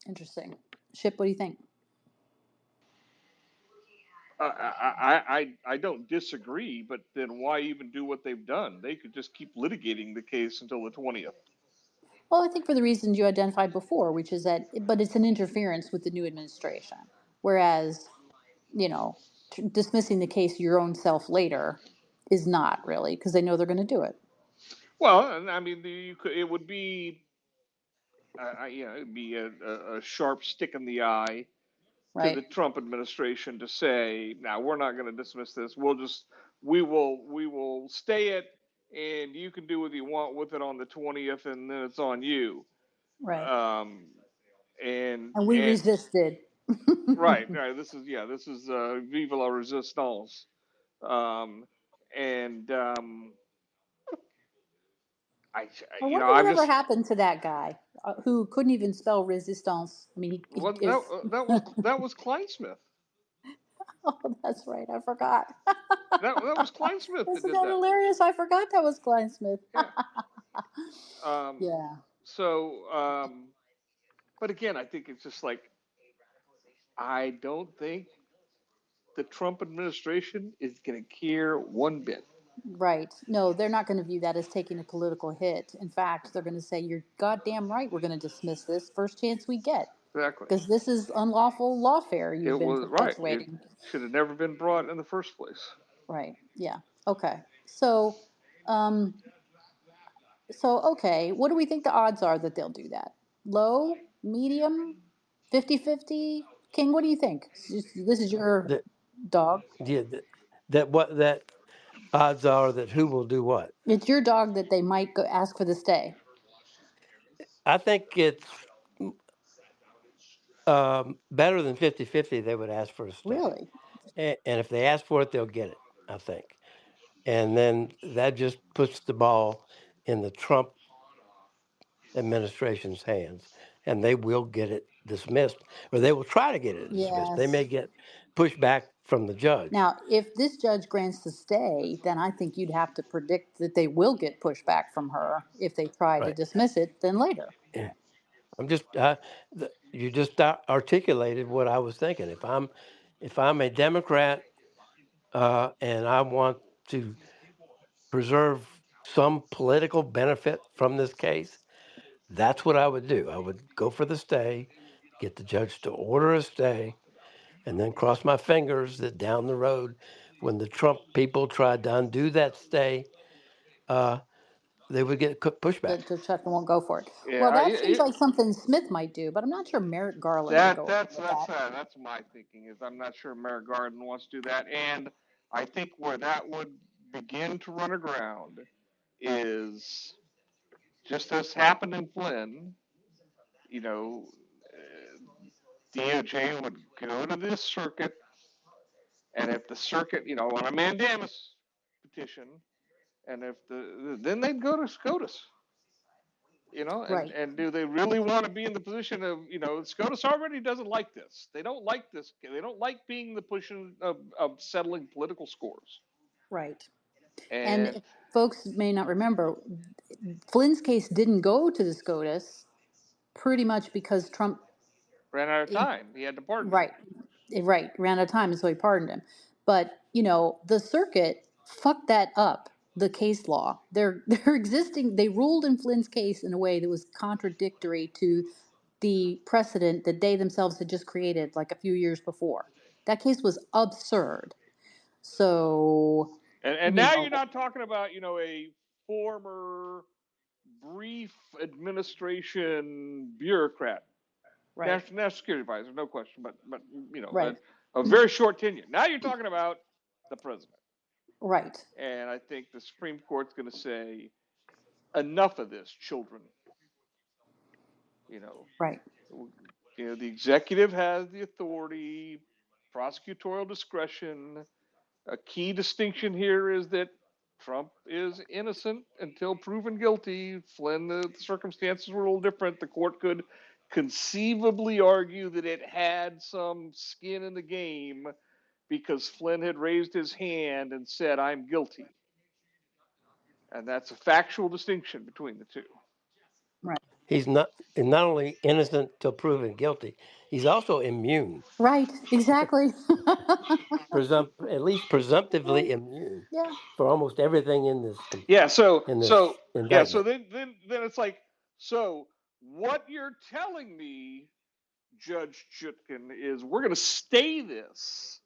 Interesting. Ship, what do you think? I don't disagree, but then why even do what they've done? They could just keep litigating the case until the 20th. Well, I think for the reasons you identified before, which is that, but it's an interference with the new administration. Whereas, you know, dismissing the case your own self later is not really, because they know they're going to do it, Well, and I mean, it would be, it'd be a sharp stick in the eye to right? the Trump administration to say, "Now we're not going to dismiss this. We will stay it, and you can do what you want with it on the 20th, and then it's on you." Right. Um, and And we and resisted. right, right. This is Viva la Resistance. Um, And I, I you know, wonder I'm whatever just happened to that guy who couldn't even spell resistance. I mean, he well, is. that was Kleinsmith. Oh, that's right. I forgot. That was Kleinsmith that Isn't did that that. hilarious? I forgot that was Klein Smith. Yeah. Um, Yeah. so, but again, I think it's just like I don't think the Trump administration is going to care one bit. Right. No, they're not going to view that as taking a political hit. In fact, they're going to say, "You're goddamn right. We're going to dismiss this first chance we get Exactly. because this is unlawful lawfare you've It been was right. It perpetuating." should have never been brought in the first place. Right. Yeah. Okay. So, um, okay. What do we think the odds are that they'll do that? Low, medium, 50-50? King, what do you think? This is your That dog. yeah, that odds are that who will do what? It's your dog that they might go ask for the stay. I think it's better than 50-50. They would ask for a stay. Really? And if they ask for it, they'll get it, I think. And then that just puts the ball in the Trump administration's hands, and they will get it dismissed, or they will try to get it dismissed. They may Yes. get pushback from the judge. Now, if this judge grants the stay, then I think you'd have to predict that they will get pushback from her if they try to Right. dismiss it, then later. Yeah. I'm just you just articulated what I was thinking. If I'm a Democrat and I want to preserve some political benefit from this case, that's what I would do. I would go for the stay, get the judge to order a stay, and then cross my fingers that down the road, when the Trump people tried to undo that stay, uh, they would get pushback. The Chuck won't go for it. Yeah, Well, that seems like something Smith might do, but I'm not sure Merrick Garland would go along with that. that's my thinking. Is I'm not sure Merrick Garden wants to do that, and I think where that would begin to run aground is just as happened in Flynn. You know, DOJ would go to this circuit, and if the circuit, on a mandamus petition, and if then they'd go to SCOTUS. Right, And do they really want to be in the position of, SCOTUS already doesn't like this. They don't like this. They don't like being the position of settling political scores. right. And And folks may not remember, Flynn's case didn't go to the SCOTUS pretty much because Trump, ran out of time. He had to pardon him. right, right, ran out of time, and so he pardoned him. But the circuit fucked that up. The case law, they're existing. They ruled in Flynn's case in a way that was contradictory to the precedent that they themselves had just created like a few years before. That case was absurd. So, And now you're not talking about, a former brief administration bureaucrat, right, national security advisor, no question, but right, a very short tenure. Now you're talking about the president. right, And I think the Supreme Court's going to say, enough of this, children. You know, right, the executive has the authority, prosecutorial discretion. A key distinction here is that Trump is innocent until proven guilty. Flynn, the circumstances were a little different. The court could conceivably argue that it had some skin in the game because Flynn had raised his hand and said, "I'm guilty." And that's a factual distinction between the two. right, He's not only innocent till proven guilty, he's also immune, right, exactly. at least presumptively immune Yeah, for almost everything in this Yeah. in this So indictment. then it's like, so what you're telling me, Judge Chutkin, is we're going to stay this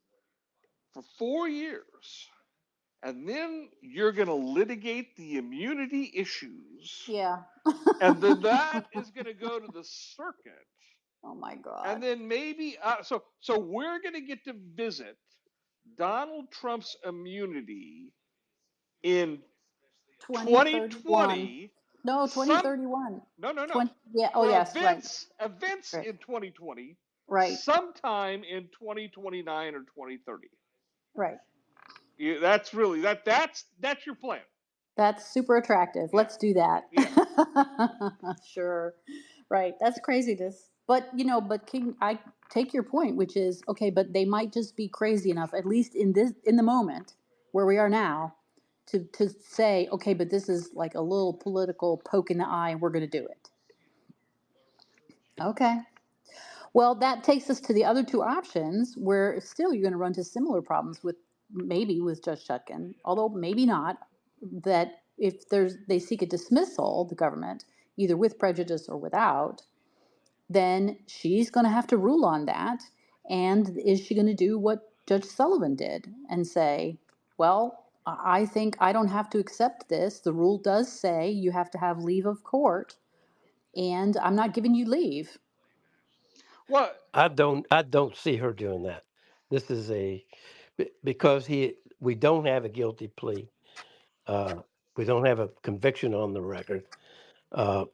for 4 years, and then you're going to litigate the immunity issues, yeah. and then that is going to go to the circuit, Oh my and God. then maybe so we're going to get to visit Donald Trump's immunity in 2031. 2020. No, Some 2031. no 20, yeah, oh for yes, right. events Right. in Right. sometime in 2029 or 2030. Right. That's really that's your plan. That's super attractive. Yeah, Let's do that. yeah. Sure. Right. That's craziness. But, but King, I take your point, which is okay, but they might just be crazy enough, at least in the moment where we are now, to say, okay, but this is like a little political poke in the eye and we're going to do it. Okay. Well, that takes us to the other two options where still you're going to run into similar problems with maybe with Judge Chutkan, although maybe not. That if they seek a dismissal, the government, either with prejudice or without, then she's going to have to rule on that. And is she going to do what Judge Sullivan did and say, well, I think I don't have to accept this. The rule does say you have to have leave of court, and I'm not giving you leave. Well, I don't see her doing that. This is because we don't have a guilty plea. Uh, we don't have a conviction on the record. Uh,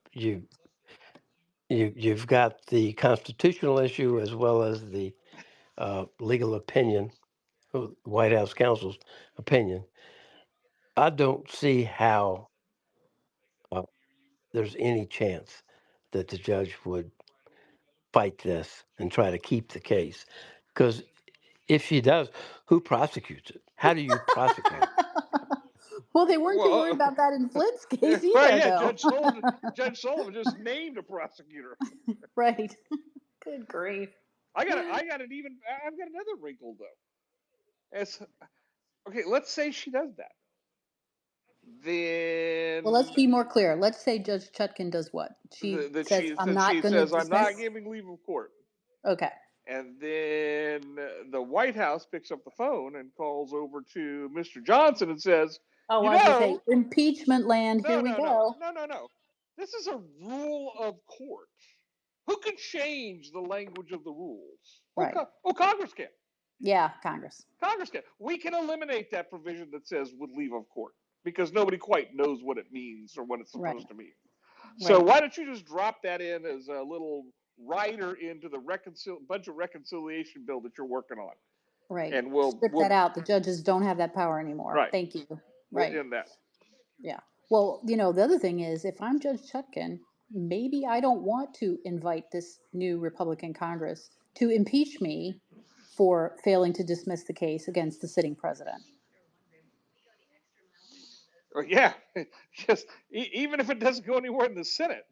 you've got the constitutional issue as well as the legal opinion, White House counsel's opinion. I don't see how uh, there's any chance that the judge would fight this and try to keep the case. Because if she does, who prosecutes it? How do you prosecute? Well, they weren't too worried well, about that in Flint's case well, either, yeah. though. Judge Sullivan just named a prosecutor. Right. Good grief. I've got another wrinkle though. As okay, let's say she does that, Well, let's then be more clear. Let's say Judge Chutkan does what? She that says, I'm she not going to says I'm not dismiss. giving leave of court, Okay. and then the White House picks up the phone and calls over to Mr. Johnson and says, Oh, you I was going to say, know, impeachment land. Here no, we no, no, go. no, no, no. This is a rule of court. Who can change the language of the rules? Right. Congress can. Yeah, Congress. Congress can. We can eliminate that provision that says with leave of court because nobody quite knows what it means or what it's Right. supposed to mean. So Right. why don't you just drop that in as a little rider into the budget reconciliation bill that you're working on, Right. and Strip that out. The judges don't have that power anymore. right, Thank you. we'll Right. end that. Yeah. Well, the other thing is, if I'm Judge Chutkan, maybe I don't want to invite this new Republican Congress to impeach me for failing to dismiss the case against the sitting president. Yeah, just even if it doesn't go anywhere in the Senate,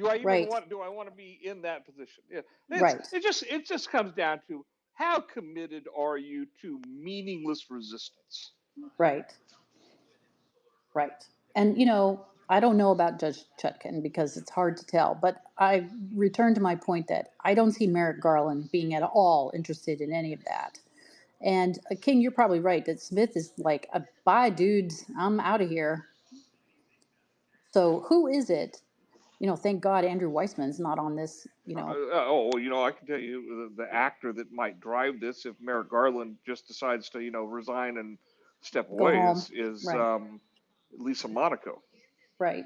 Right. do I want to be in that position? Yeah, Right. it just comes down to how committed are you to meaningless resistance? Right. Right. And, I don't know about Judge Chutkan because it's hard to tell, but I return to my point that I don't see Merrick Garland being at all interested in any of that. And King, you're probably right that Smith is like, bye, dudes, I'm out of here. So who is it? Thank God Andrew Weissman's not on this, I can tell you the actor that might drive this if Merrick Garland just decides to resign and step go away home. is Right. Lisa Monaco. Right.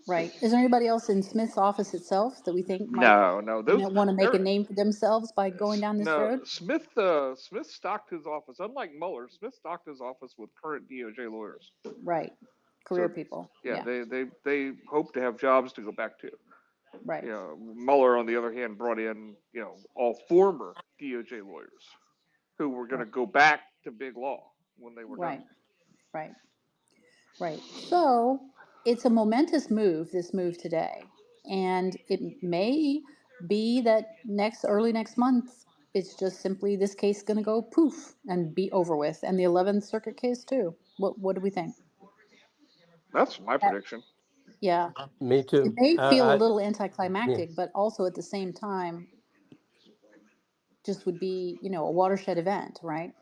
Right. Is there anybody else in Smith's office itself that we think might No, no, those want to make a there. name for themselves by going down this No, road? Smith stocked his office. Unlike Mueller, Smith stocked his office with current DOJ lawyers. Right. Career So people. yeah, Yeah. they hope to have jobs to go back to. Right. Mueller, on the other hand, brought in all former DOJ lawyers who were going to Right. go back to big law when they were done. Right. Right. Right. So it's a momentous move, this move today. And it may be that early next month, it's just simply this case going to go poof and be over with. And the 11th Circuit case, too. What do we think? That's my That, prediction. yeah. Me It too. may feel a little Yeah. anticlimactic, but also at the same time, just would be, a watershed event, right?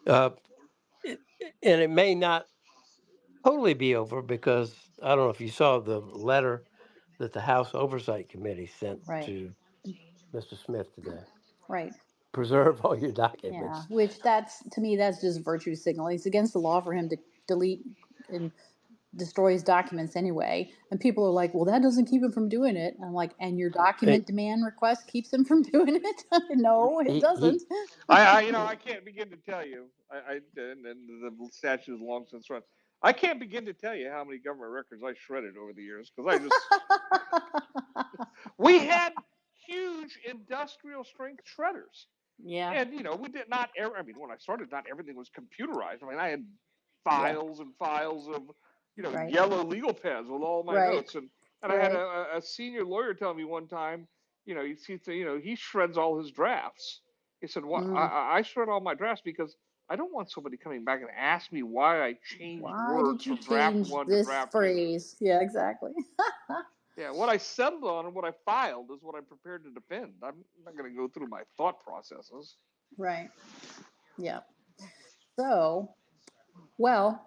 Uh, and it may not totally be over because I don't know if you saw the letter that the House Oversight Committee sent Right. to Mr. Smith today. Right. Preserve all your Yeah, documents. which to me, that's just virtue signaling. It's against the law for him to delete and destroys documents anyway. And people are like, well, that doesn't keep him from doing it. And I'm like, and your document demand request keeps him from doing it? No, it he doesn't. I can't begin to tell you. And the statute is long since run. I can't begin to tell you how many government records I shredded over the years because we had huge industrial strength shredders. Yeah, And we did not ever. I mean, when I started, not everything was computerized. I mean, I had yeah, files and files of right, yellow legal pens with all my right, notes. And I had right. a senior lawyer tell me one time, he shreds all his drafts. He said, "Well, Mm. I shred all my drafts because I don't want somebody coming back and ask me why I changed Why did words you from draft change one to this draft two." phrase? Yeah, exactly. Yeah, what I settled on and what I filed is what I'm prepared to defend. I'm not going to go through my thought processes. Right. Yeah. So, well,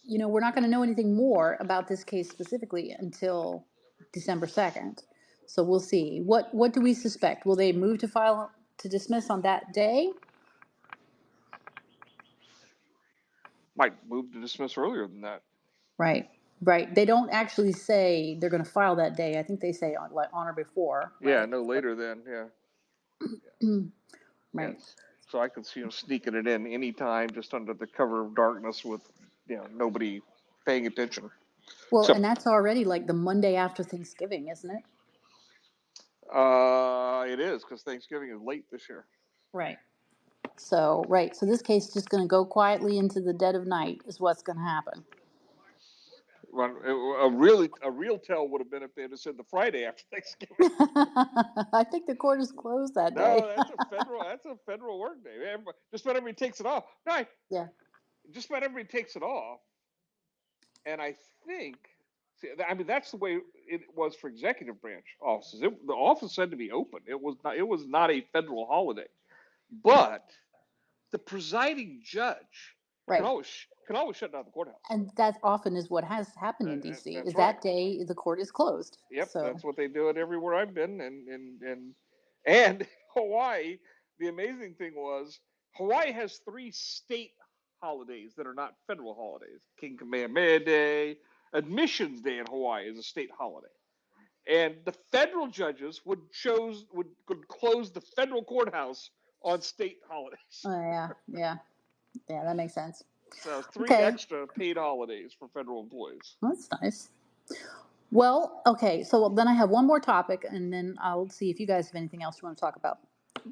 we're not going to know anything more about this case specifically until December 2nd. So we'll see. What do we suspect? Will they move to file to dismiss on that day? Might move to dismiss earlier than that. Right. Right. They don't actually say they're going to file that day. I think they say on or before, Yeah, right? no later than, yeah. Right. Yes. So I could see him sneaking it in anytime just under the cover of darkness with, nobody paying attention. Well, So, and that's already like the Monday after Thanksgiving, isn't it? it is because Thanksgiving is late this year. Right. So, right. So this case is just going to go quietly into the dead of night is what's going to happen. A real tell would have been if they had said the Friday after Thanksgiving. I think the court is closed that No, day. that's a federal work day. Just about everybody takes it off. No, Yeah. just about everybody takes it off. And I think, see, I mean, that's the way it was for executive branch offices. The office had to be open. It was not a federal holiday. But the presiding judge Right. can always shut down the courthouse. And that often is what has happened in DC. That's Is right. that day the court is closed. Yep, So, that's what they do it everywhere I've been, and Hawaii. The amazing thing was Hawaii has 3 state holidays that are not federal holidays. King Kamehameha Day, Admissions Day in Hawaii is a state holiday, and the federal judges would close the federal courthouse on state holidays. yeah, yeah, yeah, that makes sense. So three Okay, extra paid holidays for federal employees. that's nice. Well, okay, so then I have one more topic, and then I'll see if you guys have anything else you want to talk about.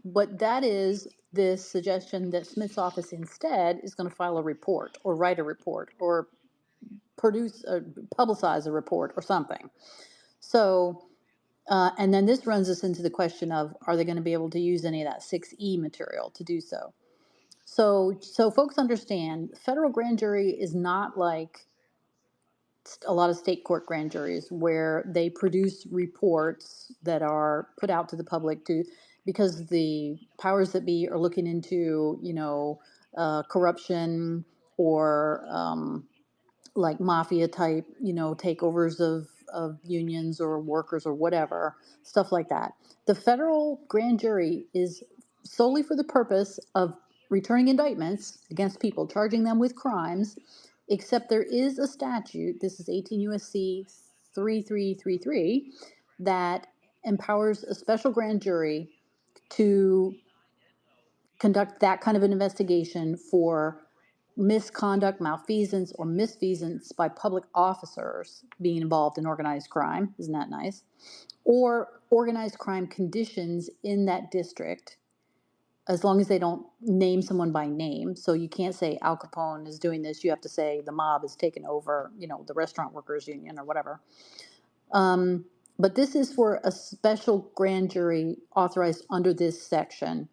But that is this suggestion that Smith's office instead is going to file a report or write a report or publicize a report or something. So, and then this runs us into the question of, are they going to be able to use any of that 6E material to do so? So folks understand, federal grand jury is not like a lot of state court grand juries where they produce reports that are put out to the public because the powers that be are looking into, corruption or like mafia type, takeovers of unions or workers or whatever, stuff like that. The federal grand jury is solely for the purpose of returning indictments against people, charging them with crimes, except there is a statute, this is 18 USC 3333, that empowers a special grand jury to conduct that kind of an investigation for misconduct, malfeasance, or misfeasance by public officers being involved in organized crime. Isn't that nice? Or organized crime conditions in that district, as long as they don't name someone by name. So you can't say Al Capone is doing this. You have to say the mob is taking over, the restaurant workers union or whatever. But this is for a special grand jury authorized under this section.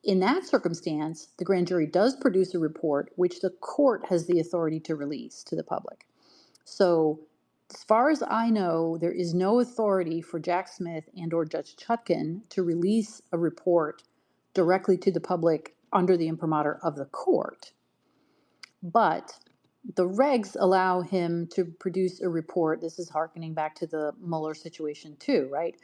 In that circumstance, the grand jury does produce a report which the court has the authority to release to the public. So, as far as I know, there is no authority for Jack Smith and or Judge Chutkin to release a report directly to the public under the imprimatur of the court. But the regs allow him to produce a report. This is harkening back to the Mueller situation too, right?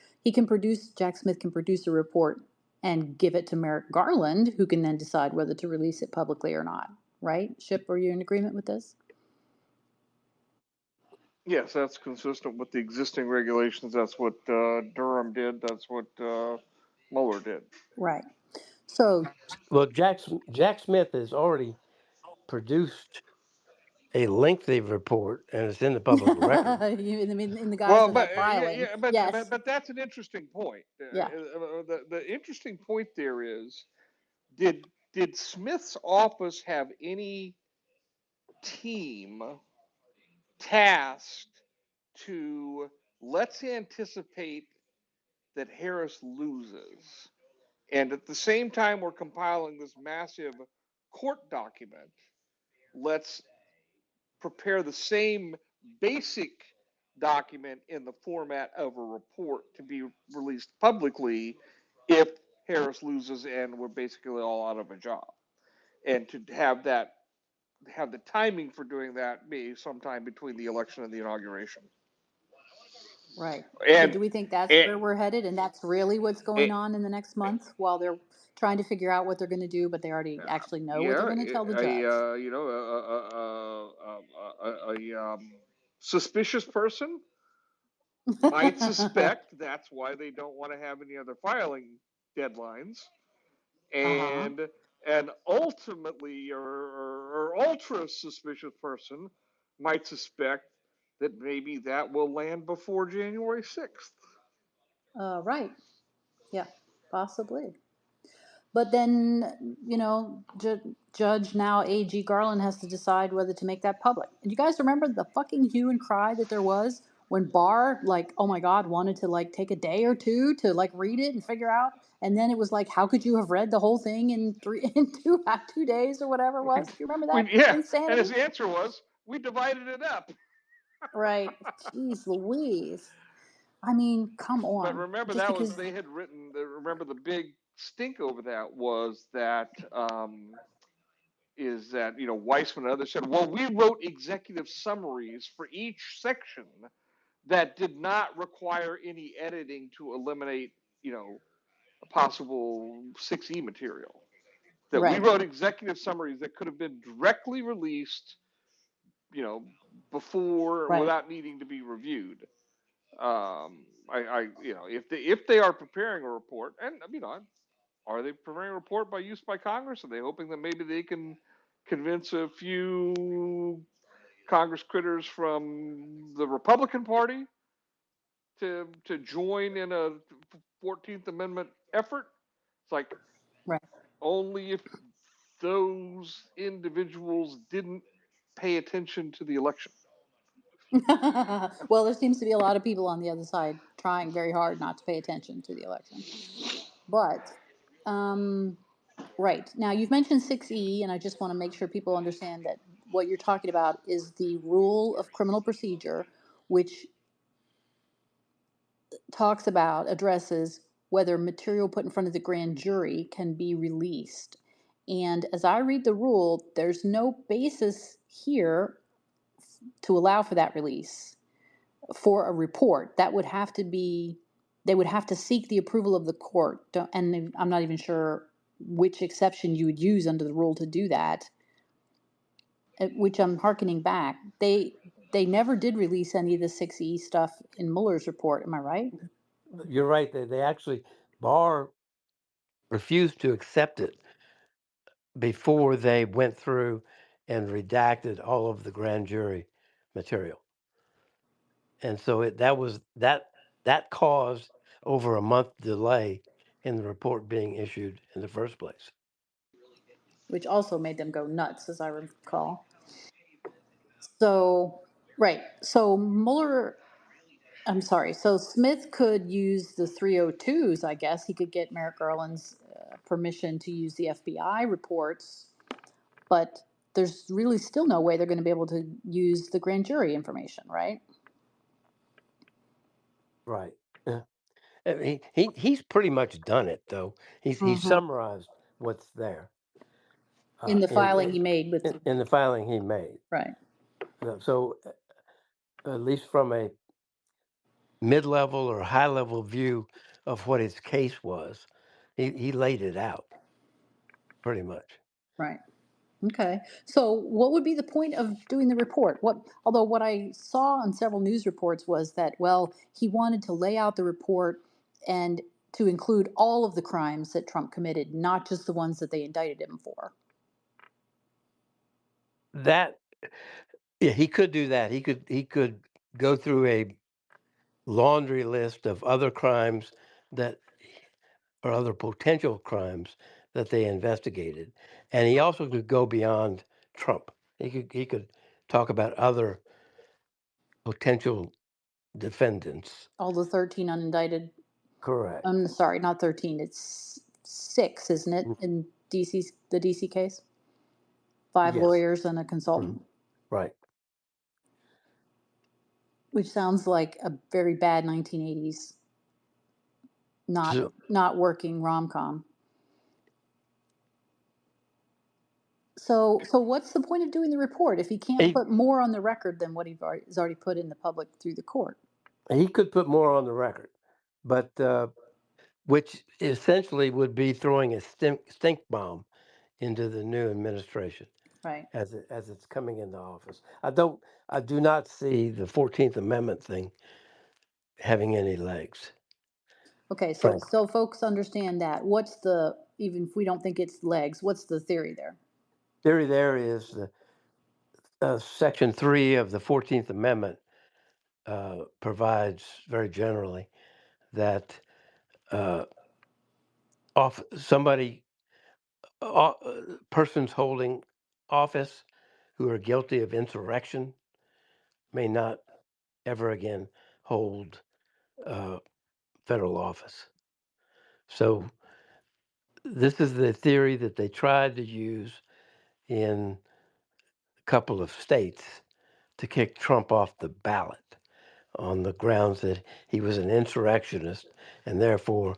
Jack Smith can produce a report and give it to Merrick Garland, who can then decide whether to release it publicly or not, right? Ship, are you in agreement with this? Yes, that's consistent with the existing regulations. That's what Durham did. That's what Mueller did. Right. So Well, Jack Smith has already produced a lengthy report, and it's in the public record. in the guise Well, of but that filing, yeah, yes, but that's an interesting point. yeah, The interesting point there is, did Smith's office have any team tasked to, let's anticipate that Harris loses, and at the same time we're compiling this massive court document, let's prepare the same basic document in the format of a report to be released publicly if Harris loses and we're basically all out of a job. And to have the timing for doing that be sometime between the election and the inauguration. right. So And, do we think that's and, where we're headed, and that's really what's going on in the next month while they're trying to figure out what they're going to do, but they already actually know what they're yeah, going to tell the a judge? suspicious person might suspect that's why they don't want to have any other filing deadlines, Uh-huh. and an ultimately or ultra suspicious person might suspect that maybe that will land before January 6th. Right. Yeah, possibly. But then, Judge now AG Garland has to decide whether to make that public. And you guys remember the fucking hue and cry that there was when Barr, like, oh my God, wanted to like take a day or two to like read it and figure out. And then it was like, how could you have read the whole thing in in 2 days or whatever it was? Do you remember that Yeah, and insanity? his answer was, we divided it up. Right. Jeez Louise. I mean, come But on. remember, Just that was, because, they had written. Remember, the big stink over that was that is that Weissman and others said, well, we wrote executive summaries for each section that did not require any editing to eliminate possible 6E material. That we right, wrote executive summaries that could have been directly released, you know, before, right. without needing to be reviewed. If they are preparing a report, and are they preparing a report by use by Congress? Are they hoping that maybe they can convince a few Congress critters from the Republican Party to join in a 14th Amendment effort? It's like, Right. only if those individuals didn't pay attention to the election. Well, there seems to be a lot of people on the other side trying very hard not to pay attention to the election. But, um, right. Now, you've mentioned 6E, and I just want to make sure people understand that what you're talking about is the rule of criminal procedure, which talks about, addresses whether material put in front of the grand jury can be released. And as I read the rule, there's no basis here to allow for that release. For a report that would have to be, they would have to seek the approval of the court. And I'm not even sure which exception you would use under the rule to do that, which I'm hearkening back. They never did release any of the 6E stuff in Mueller's report, am I right? You're right. They actually, Barr refused to accept it before they went through and redacted all of the grand jury material. And so that caused over a month delay in the report being issued in the first place. Which also made them go nuts, as I recall. So, right. So Mueller, I'm sorry. So Smith could use the 302s, I guess. He could get Merrick Garland's permission to use the FBI reports, but there's really still no way they're going to be able to use the grand jury information, right? Right. Yeah. He's pretty much done it though. He's Hmm. summarized what's there In the in, filing he made with, in the filing he made. right, So at least from a mid-level or high-level view of what his case was, he laid it out pretty much. right. Okay. So what would be the point of doing the report? Although what I saw on several news reports was that, well, he wanted to lay out the report and to include all of the crimes that Trump committed, not just the ones that they indicted him for. That Yeah, he could do that. He could go through a laundry list of other crimes that or other potential crimes that they investigated, and he also could go beyond Trump. He could talk about other potential defendants. All the 13 unindicted. I'm Correct. sorry, not 13. It's 6, isn't it, in the DC case? 5 Yes. lawyers and a Mhm. consultant, Right. which sounds like a very bad 1980s not So not working rom-com. So what's the point of doing the report if he can't he put more on the record than what has already put in the public through the court? he could put more on the record, but which essentially would be throwing a stink bomb into the new administration Right. as it's coming into office. I do not see the 14th Amendment thing having any legs, Okay, frankly. so folks understand that. What's the, even if we don't think it's legs, what's the theory there? Theory there is the Section 3 of the 14th Amendment provides very generally that uh, somebody, persons holding office who are guilty of insurrection may not ever again hold uh, federal office. So this is the theory that they tried to use in a couple of states to kick Trump off the ballot on the grounds that he was an insurrectionist and therefore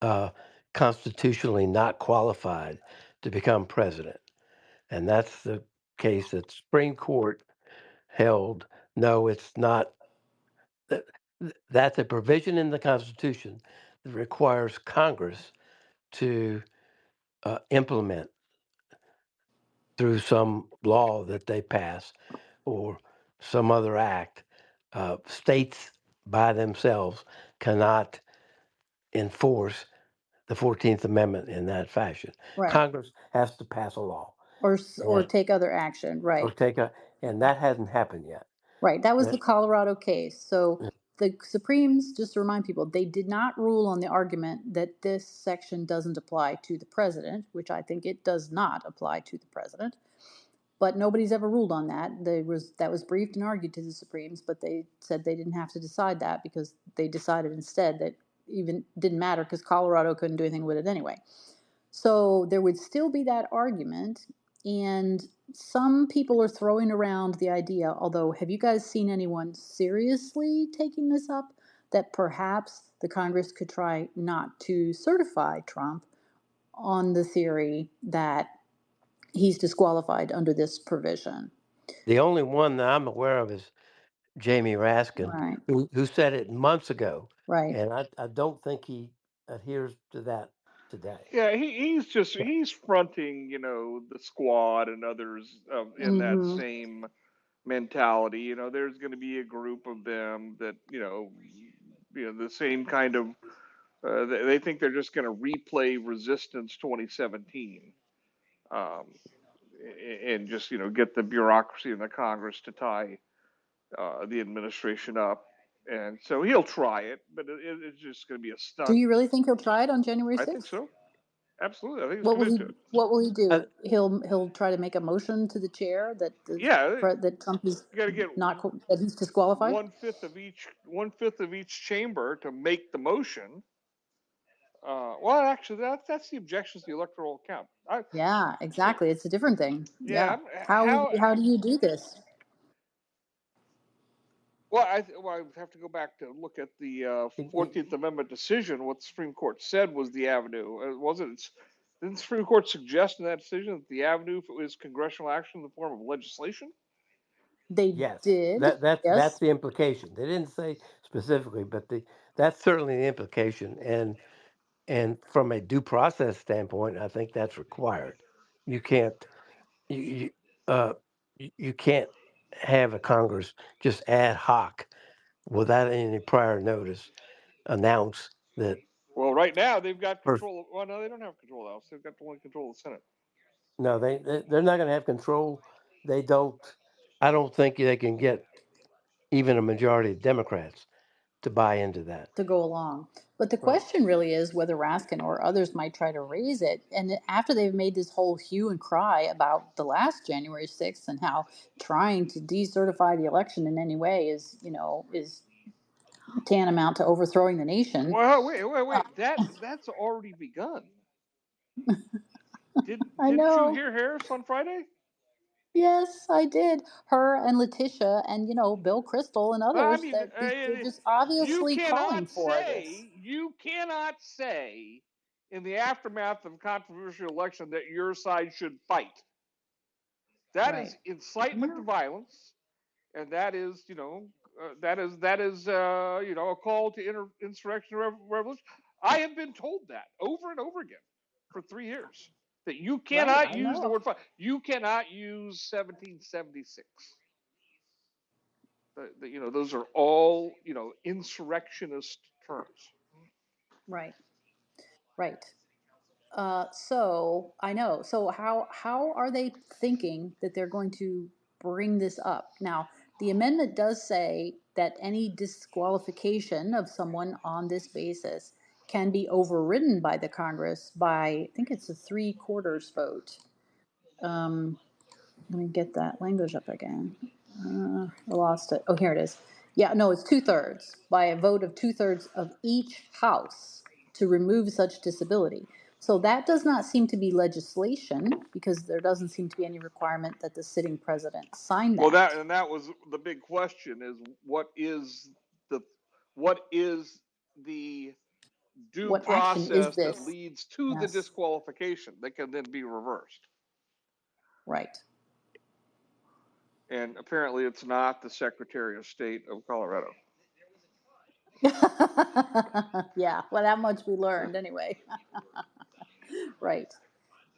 uh, constitutionally not qualified to become president. And that's the case that Supreme Court held. No, it's not. that- That's a provision in the Constitution that requires Congress to implement through some law that they pass or some other act. States by themselves cannot enforce the 14th Amendment in that fashion. Right. Congress has to pass a law Or and take other action. or Right. take a, and that hasn't happened yet. Right. That was That- the Colorado case. So the Supremes, just to remind people, they did not rule on the argument that this section doesn't apply to the president, which I think it does not apply to the president. But nobody's ever ruled on that. That was briefed and argued to the Supremes, but they said they didn't have to decide that because they decided instead that even didn't matter because Colorado couldn't do anything with it anyway. So there would still be that argument, and some people are throwing around the idea, although have you guys seen anyone seriously taking this up, that perhaps the Congress could try not to certify Trump on the theory that he's disqualified under this provision? the only one that I'm aware of is Jamie Raskin, Right, who said it months ago, right, and I don't think he adheres to that today. Yeah, Yeah. he's fronting, the squad and others in that mm-hmm, same mentality. There's going to be a group of them that the same kind of they think they're just going to replay Resistance 2017, um, and just get the bureaucracy in the Congress to tie the administration up. And so he'll try it, but it's just going to be a do stunt. you really think he'll try it on January I think 6th? so. Absolutely, I think he's What will committed he to it. what will he Uh, do? He'll try to make a motion to the chair that Yeah, that Trump is you got to get not that he's disqualified. 1/5 of each chamber to make the motion. Well, actually, that's the objections to the electoral count. Yeah, So exactly. It's a different thing. yeah, Yeah. How do you do this? well, I have to go back to look at the he- 14th Amendment decision. What the Supreme Court said was the avenue. Wasn't it? Didn't the Supreme Court suggest in that decision that the avenue is congressional action in the form of legislation? They yes, did. that's Yes. the implication. They didn't say specifically, but that's certainly the implication. And from a due process standpoint, I think that's required. You can't. you uh, you can't have a Congress just ad hoc without any prior notice announce that. Well, right now they've got First, control. Well, no, they don't have control of the House. They've got only control of the Senate. no, they're not going to have control. They don't. I don't think they can get even a majority of Democrats to buy into that. to go along. But the Right. question really is whether Raskin or others might try to raise it. And after they've made this whole hue and cry about the last January 6th and how trying to decertify the election in any way is, is tantamount to overthrowing the nation. Well, wait. That's already begun. I Didn't you know. hear Harris on Friday? Yes, I did. Her and Letitia and, Bill Crystal and I others, mean, that they're just obviously calling for this. you cannot say in the aftermath of a controversial election that your side should fight. That Right. is incitement to No. violence, and that is, a call to insurrection revolution. I have been told that over and over again for 3 years that you Right. cannot I use the know. word fight. You cannot use 1776. Those are all insurrectionist terms. Right. Right. So I know. So how are they thinking that they're going to bring this up? Now, the amendment does say that any disqualification of someone on this basis can be overridden by the Congress by, I think it's a three-quarters vote. Um, Let me get that language up again. I lost it. Oh, here it is. Yeah, no, it's two-thirds, by a vote of two-thirds of each house to remove such disability. So that does not seem to be legislation because there doesn't seem to be any requirement that the sitting president sign Well, that. that was the big question: is the what is the due What action is process that this? leads to the Yes, disqualification that can then be reversed? right. And apparently, it's not the Secretary of State of Colorado. Yeah, well, that much we learned anyway. Right,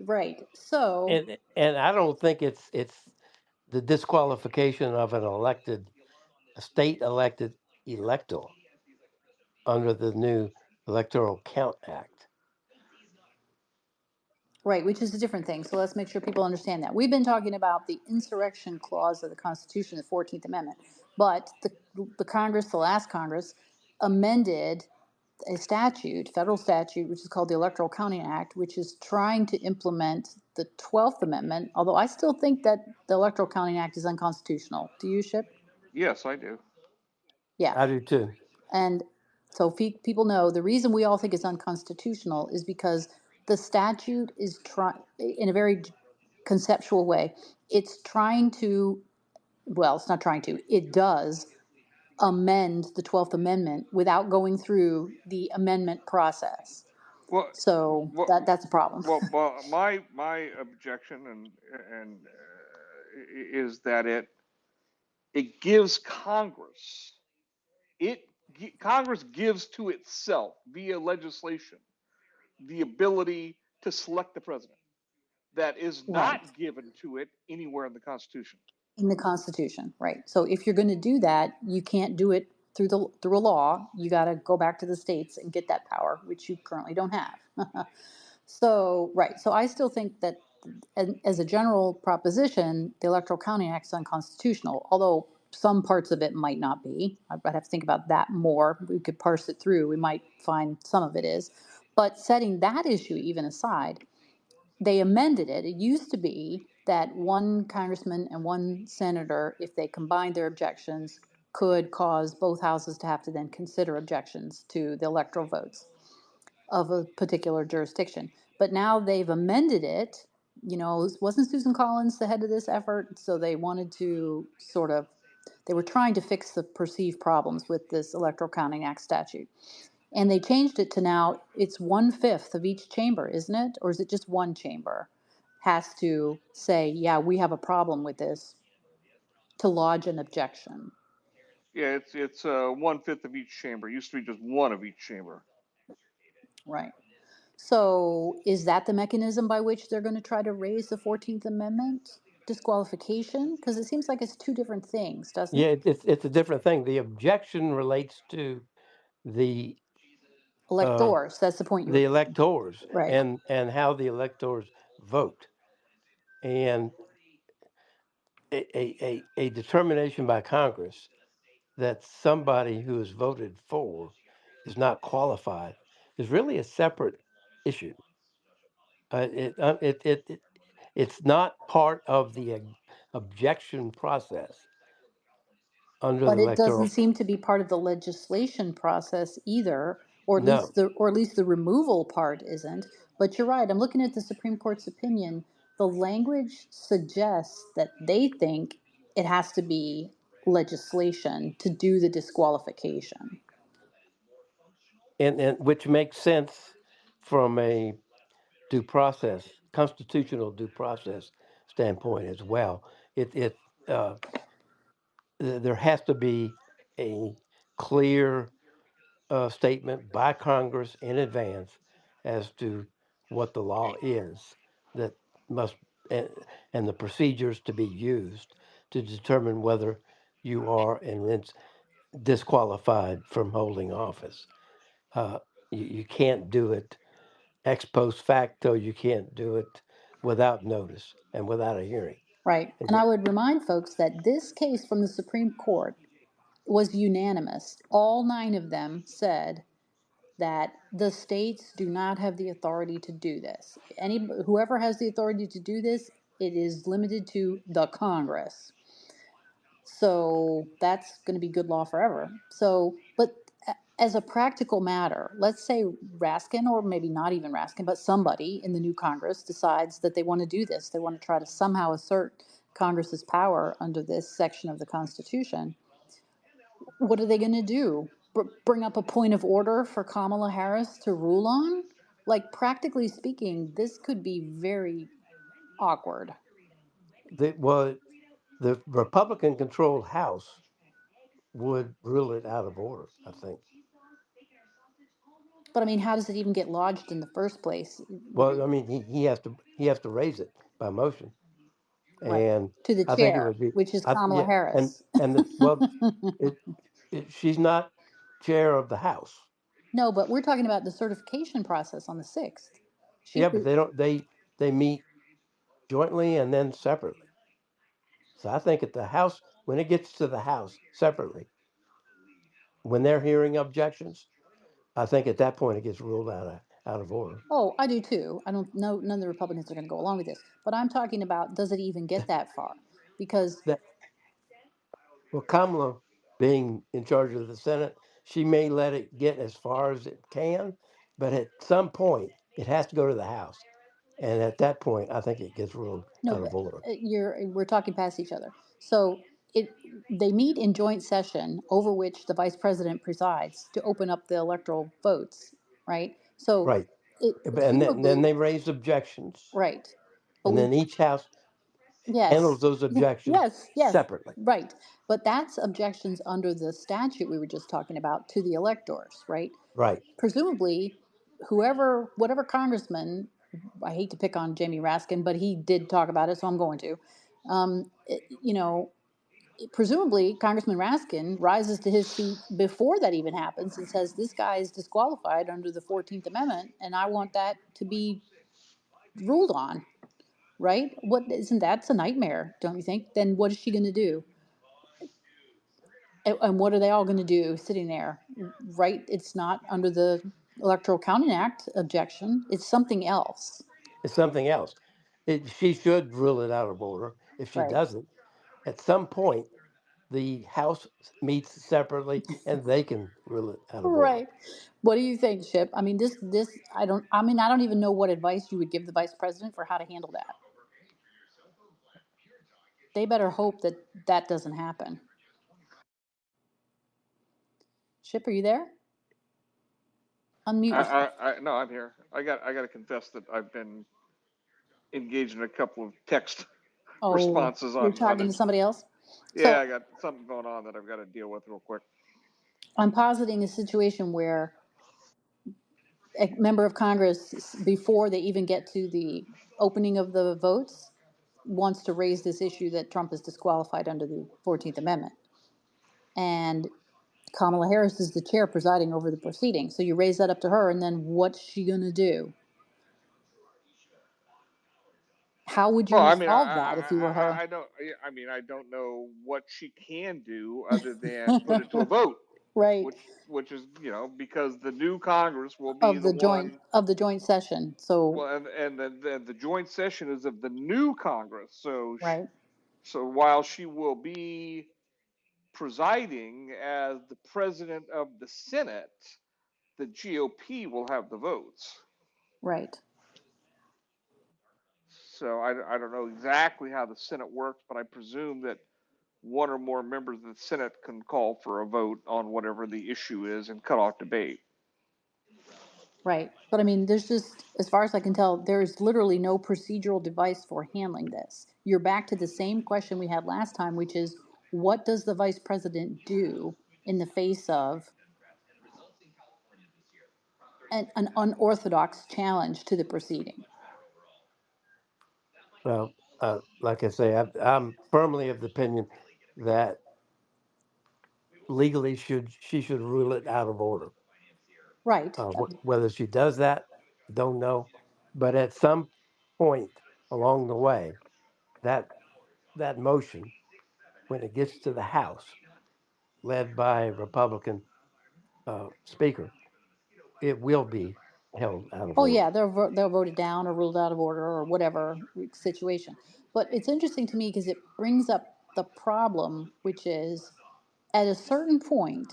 right. So, And I don't think it's the disqualification of a state elected elector under the new Electoral Count Act. right, which is a different thing. So let's make sure people understand that. We've been talking about the insurrection clause of the Constitution, the 14th Amendment. But the Congress, the last Congress, amended a statute, federal statute, which is called the Electoral Counting Act, which is trying to implement the 12th Amendment, although I still think that the Electoral Counting Act is unconstitutional. Do you, Ship? Yes, I do. Yeah. I do too. And so people know the reason we all think it's unconstitutional is because the statute is trying, in a very conceptual way, it's trying to, well, it's not trying to, it does amend the 12th Amendment without going through the amendment process. Well, So well, that's a problem. my objection is that it gives it Congress gives to itself via legislation the ability to select the president that is Right. not given to it anywhere in the Constitution. In the Constitution, right. So if you're going to do that, you can't do it through a law. You got to go back to the states and get that power, which you currently don't have. So, right. So I still think that as a general proposition, the Electoral Counting Act is unconstitutional, although some parts of it might not be. I'd have to think about that more. We could parse it through. We might find some of it is. But setting that issue even aside, they amended it. It used to be that one congressman and one senator, if they combined their objections, could cause both houses to have to then consider objections to the electoral votes of a particular jurisdiction. But now they've amended it. Wasn't Susan Collins the head of this effort? So they wanted to they were trying to fix the perceived problems with this Electoral Counting Act statute. And they changed it to now it's 1/5 of each chamber, isn't it? Or is it just one chamber has to say, yeah, we have a problem with this to lodge an objection? Yeah, it's 1/5 of each chamber. It used to be just one of each chamber. Right. So is that the mechanism by which they're going to try to raise the 14th Amendment disqualification? Because it seems like it's two different things, doesn't Yeah, it? it's a different thing. The objection relates to the uh, Electors, that's the point you were the making. electors Right. and how the electors vote, and a determination by Congress that somebody who is voted for is not qualified is really a separate issue. It's not part of the objection process under But the it doesn't electoral. seem to be part of the legislation process either, No, or at least the removal part isn't. But you're right. I'm looking at the Supreme Court's opinion. The language suggests that they think it has to be legislation to do the disqualification. and which makes sense from a due process, constitutional due process standpoint as well. It there has to be a clear statement by Congress in advance as to what the law is that must and, and the procedures to be used to determine whether you are and it's disqualified from holding office. Uh, you can't do it ex post facto. You can't do it without notice and without a hearing. Right. And And I would remind folks that this case from the Supreme Court was unanimous. All nine of them said that the states do not have the authority to do this. Whoever has the authority to do this, it is limited to the Congress. So that's going to be good law forever. So, but as a practical matter, let's say Raskin, or maybe not even Raskin, but somebody in the new Congress decides that they want to do this. They want to try to somehow assert Congress's power under this section of the Constitution. What are they going to do? Bring up a point of order for Kamala Harris to rule on? Like, practically speaking, this could be very awkward. well, the Republican controlled House would rule it out of order, I think. But I mean, how does it even get lodged in the first place? Well, I mean, he has to raise it by motion, Right. and To the I think it chair, would be, which is Kamala yeah, Harris. and the well, it, she's not chair of the House. No, but we're talking about the certification process on the 6th. Yeah, She, but they meet jointly and then separately. So I think at the House, when it gets to the House separately, when they're hearing objections, I think at that point it gets ruled out of order. oh, I do too. I don't know, none of the Republicans are going to go along with this. But I'm talking about, does it even get that far? Because, That well, Kamala being in charge of the Senate, she may let it get as far as it can, but at some point it has to go to the House, and at that point, I think it gets ruled no, out but of order. we're talking past each other. So it, they meet in joint session over which the vice president presides to open up the electoral votes, right? So Right, it and then presumably, they raise objections, right. But and we then each House handles Yes. those objections Yes, separately. right. But that's objections under the statute we were just talking about to the electors, right? Right. Presumably, whatever congressman, I hate to pick on Jamie Raskin, but he did talk about it, so I'm going to. You know, presumably, Congressman Raskin rises to his feet before that even happens and says, "This guy is disqualified under the 14th Amendment, and I want that to be ruled on." Right? What isn't that's a nightmare, don't you think? Then what is she going to do? And what are they all going to do sitting there? Right? It's not under the Electoral Counting Act objection. It's something else. It's something else. She should rule it out of order. If she Right. doesn't, at some point, the House meets separately and they can rule it out of order. Right. What do you think, Ship? I mean, I don't even know what advice you would give the vice president for how to handle that. They better hope that that doesn't happen. Ship, are you there? Unmute yourself. No, I'm here. I got to confess that I've been engaged in a couple of text Oh, responses you're on talking to it. somebody else? Yeah, So I got something going on that I've got to deal with real quick. I'm positing a situation where a member of Congress, before they even get to the opening of the votes, wants to raise this issue that Trump is disqualified under the 14th Amendment. And Kamala Harris is the chair presiding over the proceeding. So you raise that up to her, and then what's she going to do? How would you Well, I mean, resolve that if you were her? I don't. I mean, I don't know what she can do other than put it to a vote, Right. which is, because the new Congress will be Of the the joint one. of the joint session. So Well, and the joint session is of the new Congress. right, So while she will be presiding as the president of the Senate, the GOP will have the votes. right. So I don't know exactly how the Senate works, but I presume that one or more members of the Senate can call for a vote on whatever the issue is and cut off debate. Right. But I mean, there's just, as far as I can tell, there's literally no procedural device for handling this. You're back to the same question we had last time, which is what does the vice president do in the face of an unorthodox challenge to the proceeding? Well, like I say, I'm firmly of the opinion that legally she should rule it out of order. Right. Whether she does that, don't know. But at some point along the way, that that motion, when it gets to the House, led by a Republican speaker, it will be held out of Oh order. yeah, they'll vote it down or ruled out of order or whatever situation. But it's interesting to me because it brings up the problem, which is at a certain point,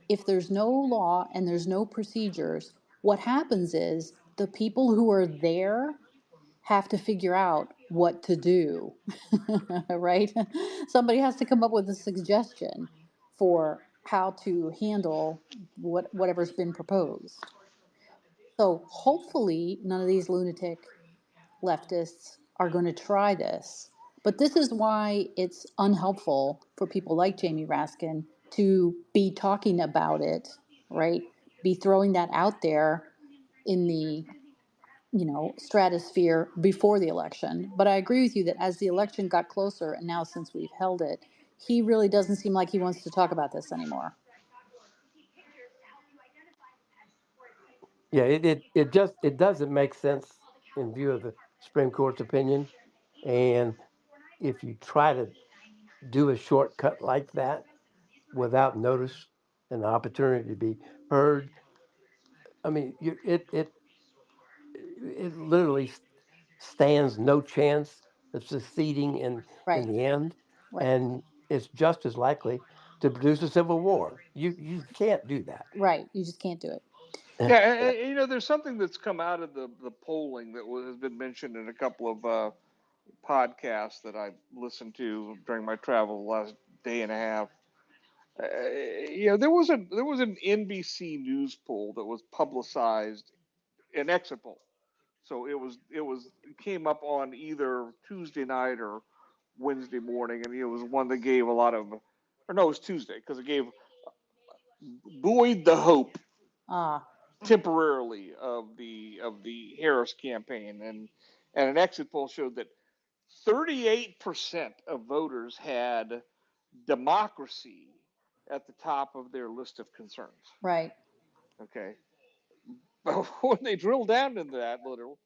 if there's no law and there's no procedures, what happens is the people who are there have to figure out what to do, right? Somebody has to come up with a suggestion for how to handle whatever's been proposed. So hopefully, none of these lunatic leftists are going to try this. But this is why it's unhelpful for people like Jamie Raskin to be talking about it, right? Be throwing that out there in the stratosphere before the election. But I agree with you that as the election got closer, and now since we've held it, he really doesn't seem like he wants to talk about this anymore. Yeah, it doesn't make sense in view of the Supreme Court's opinion. And if you try to do a shortcut like that without notice and opportunity to be heard, I mean, it literally stands no chance of succeeding in Right, the end, right, and it's just as likely to produce a civil war. You can't do that. right. You just can't do it. Yeah, and, there's something that's come out of the polling that has been mentioned in a couple of podcasts that I've listened to during my travel the last day and a half. There was an NBC News poll that was publicized, an exit poll. So it came up on either Tuesday night or Wednesday morning, and it was one that gave a lot of, or no, it was Tuesday because it gave buoyed the hope Ah, temporarily of the Harris campaign, and an exit poll showed that 38% of voters had democracy at the top of their list of concerns. right, Okay, but when they drill down into that little,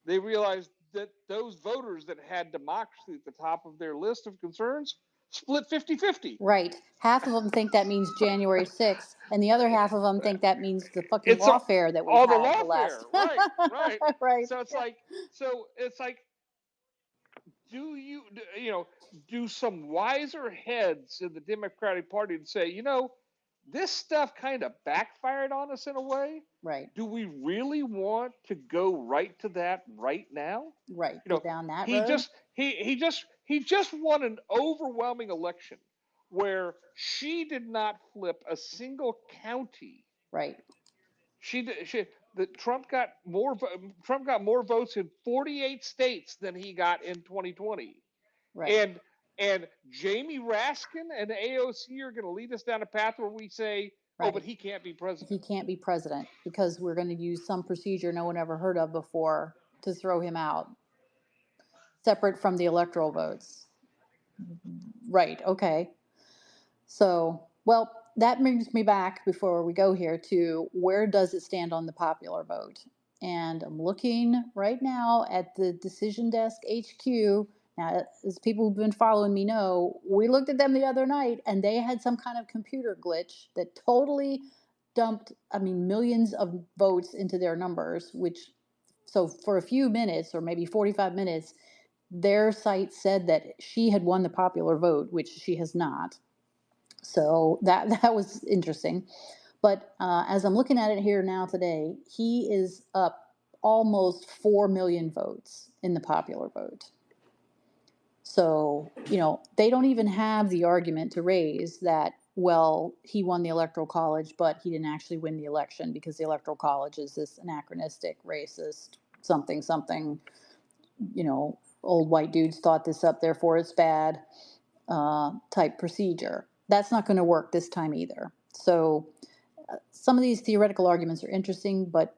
they realized that those voters that had democracy at the top of their list of concerns split 50-50. right. Half of them think that means January 6th, and the other half of them think that means the fucking It's lawfare that we've all the had the lawfare, last. right? Right. Right. So it's Yeah. like, do do some wiser heads in the Democratic Party and say, this stuff kind of backfired on us in a way. Right. Do we really want to go right to that right now? Right. Go down that He road. just he just won an overwhelming election where she did not flip a single county. Right. Trump got more votes in 48 states than he got in 2020. Right. And Jamie Raskin and the AOC are going to lead us down a path where we say, Oh, but Right. he can't be He president. can't be president because we're going to use some procedure no one ever heard of before to throw him out, separate from the electoral votes. Right. Okay. So, well, that brings me back before we go here to where does it stand on the popular vote? And I'm looking right now at the Decision Desk HQ. Now, as people who've been following me know, we looked at them the other night and they had some kind of computer glitch that totally dumped, I mean, millions of votes into their numbers, which, so for a few minutes or maybe 45 minutes, their site said that she had won the popular vote, which she has not. So that was interesting. But as I'm looking at it here now today, he is up almost 4 million votes in the popular vote. So, they don't even have the argument to raise that, well, he won the Electoral College, but he didn't actually win the election because the Electoral College is this anachronistic, racist, something, something, old white dudes thought this up, therefore it's bad type procedure. That's not going to work this time either. So some of these theoretical arguments are interesting, but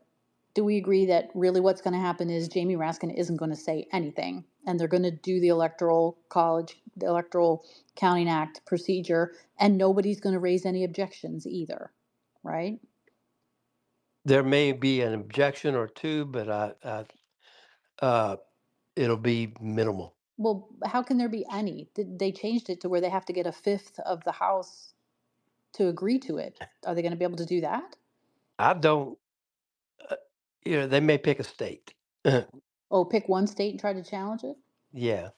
do we agree that really what's going to happen is Jamie Raskin isn't going to say anything, and they're going to do the Electoral College, the Electoral Counting Act procedure, and nobody's going to raise any objections either, right? There may be an objection or two, but it'll be minimal. Well, how can there be any? They changed it to where they have to get a fifth of the House to agree to it. Are they going to be able to do that? I don't. They may pick a state. Oh, pick one state and try to challenge it? Yeah,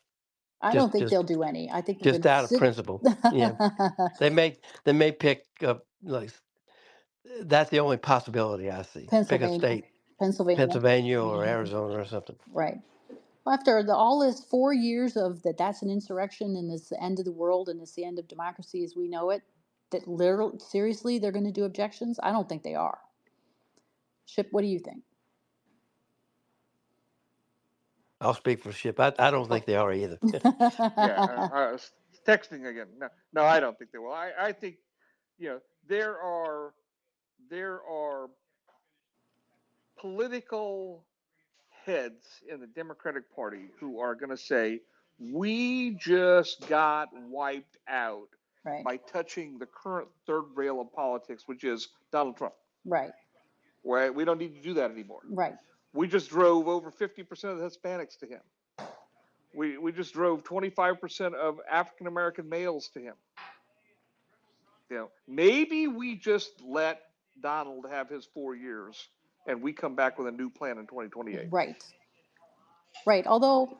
I don't just think just they'll do any. I think they're just going to out of sit. principle. Yeah, they may pick like that's the only possibility I see. Pick a Pennsylvania. state, Pennsylvania. Pennsylvania or Arizona or something. Right. Well, after all this 4 years of that's an insurrection and it's the end of the world and it's the end of democracy as we know it, that literally, seriously, they're going to do objections? I don't think they are. Ship, what do you think? I'll speak for Ship. I don't think they are either. Yeah, texting again. No, no, I don't think they will. I think, there are political heads in the Democratic Party who are going to say, we just got wiped out Right. by touching the current third rail of politics, which is Donald Trump. Right. Where we don't need to do that anymore. Right. We just drove over 50% of the Hispanics to him. We just drove 25% of African American males to him. Maybe we just let Donald have his 4 years and we come back with a new plan in 2028. Right. Right. Although,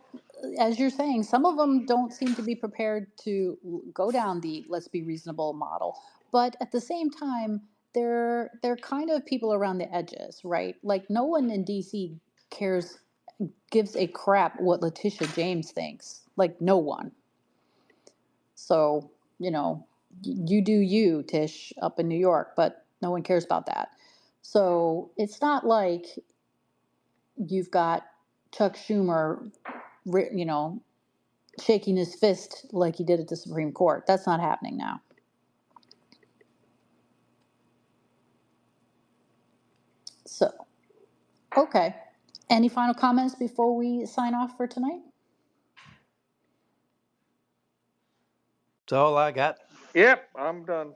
as you're saying, some of them don't seem to be prepared to go down the let's be reasonable model. But at the same time, they're kind of people around the edges, right? Like no one in DC cares, gives a crap what Letitia James thinks. Like no one. So, you do you, Tish, up in New York, but no one cares about that. So it's not like you've got Chuck Schumer, shaking his fist like he did at the Supreme Court. That's not happening now. So, okay. Any final comments before we sign off for tonight? That's all I got. Yep, I'm done.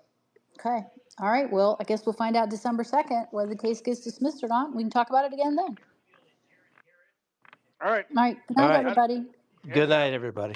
Okay. All right. Well, I guess we'll find out December 2nd whether the case gets dismissed or not. We can talk about it again then. All right. All right. Good All night, right. everybody. Good Yeah. night, everybody.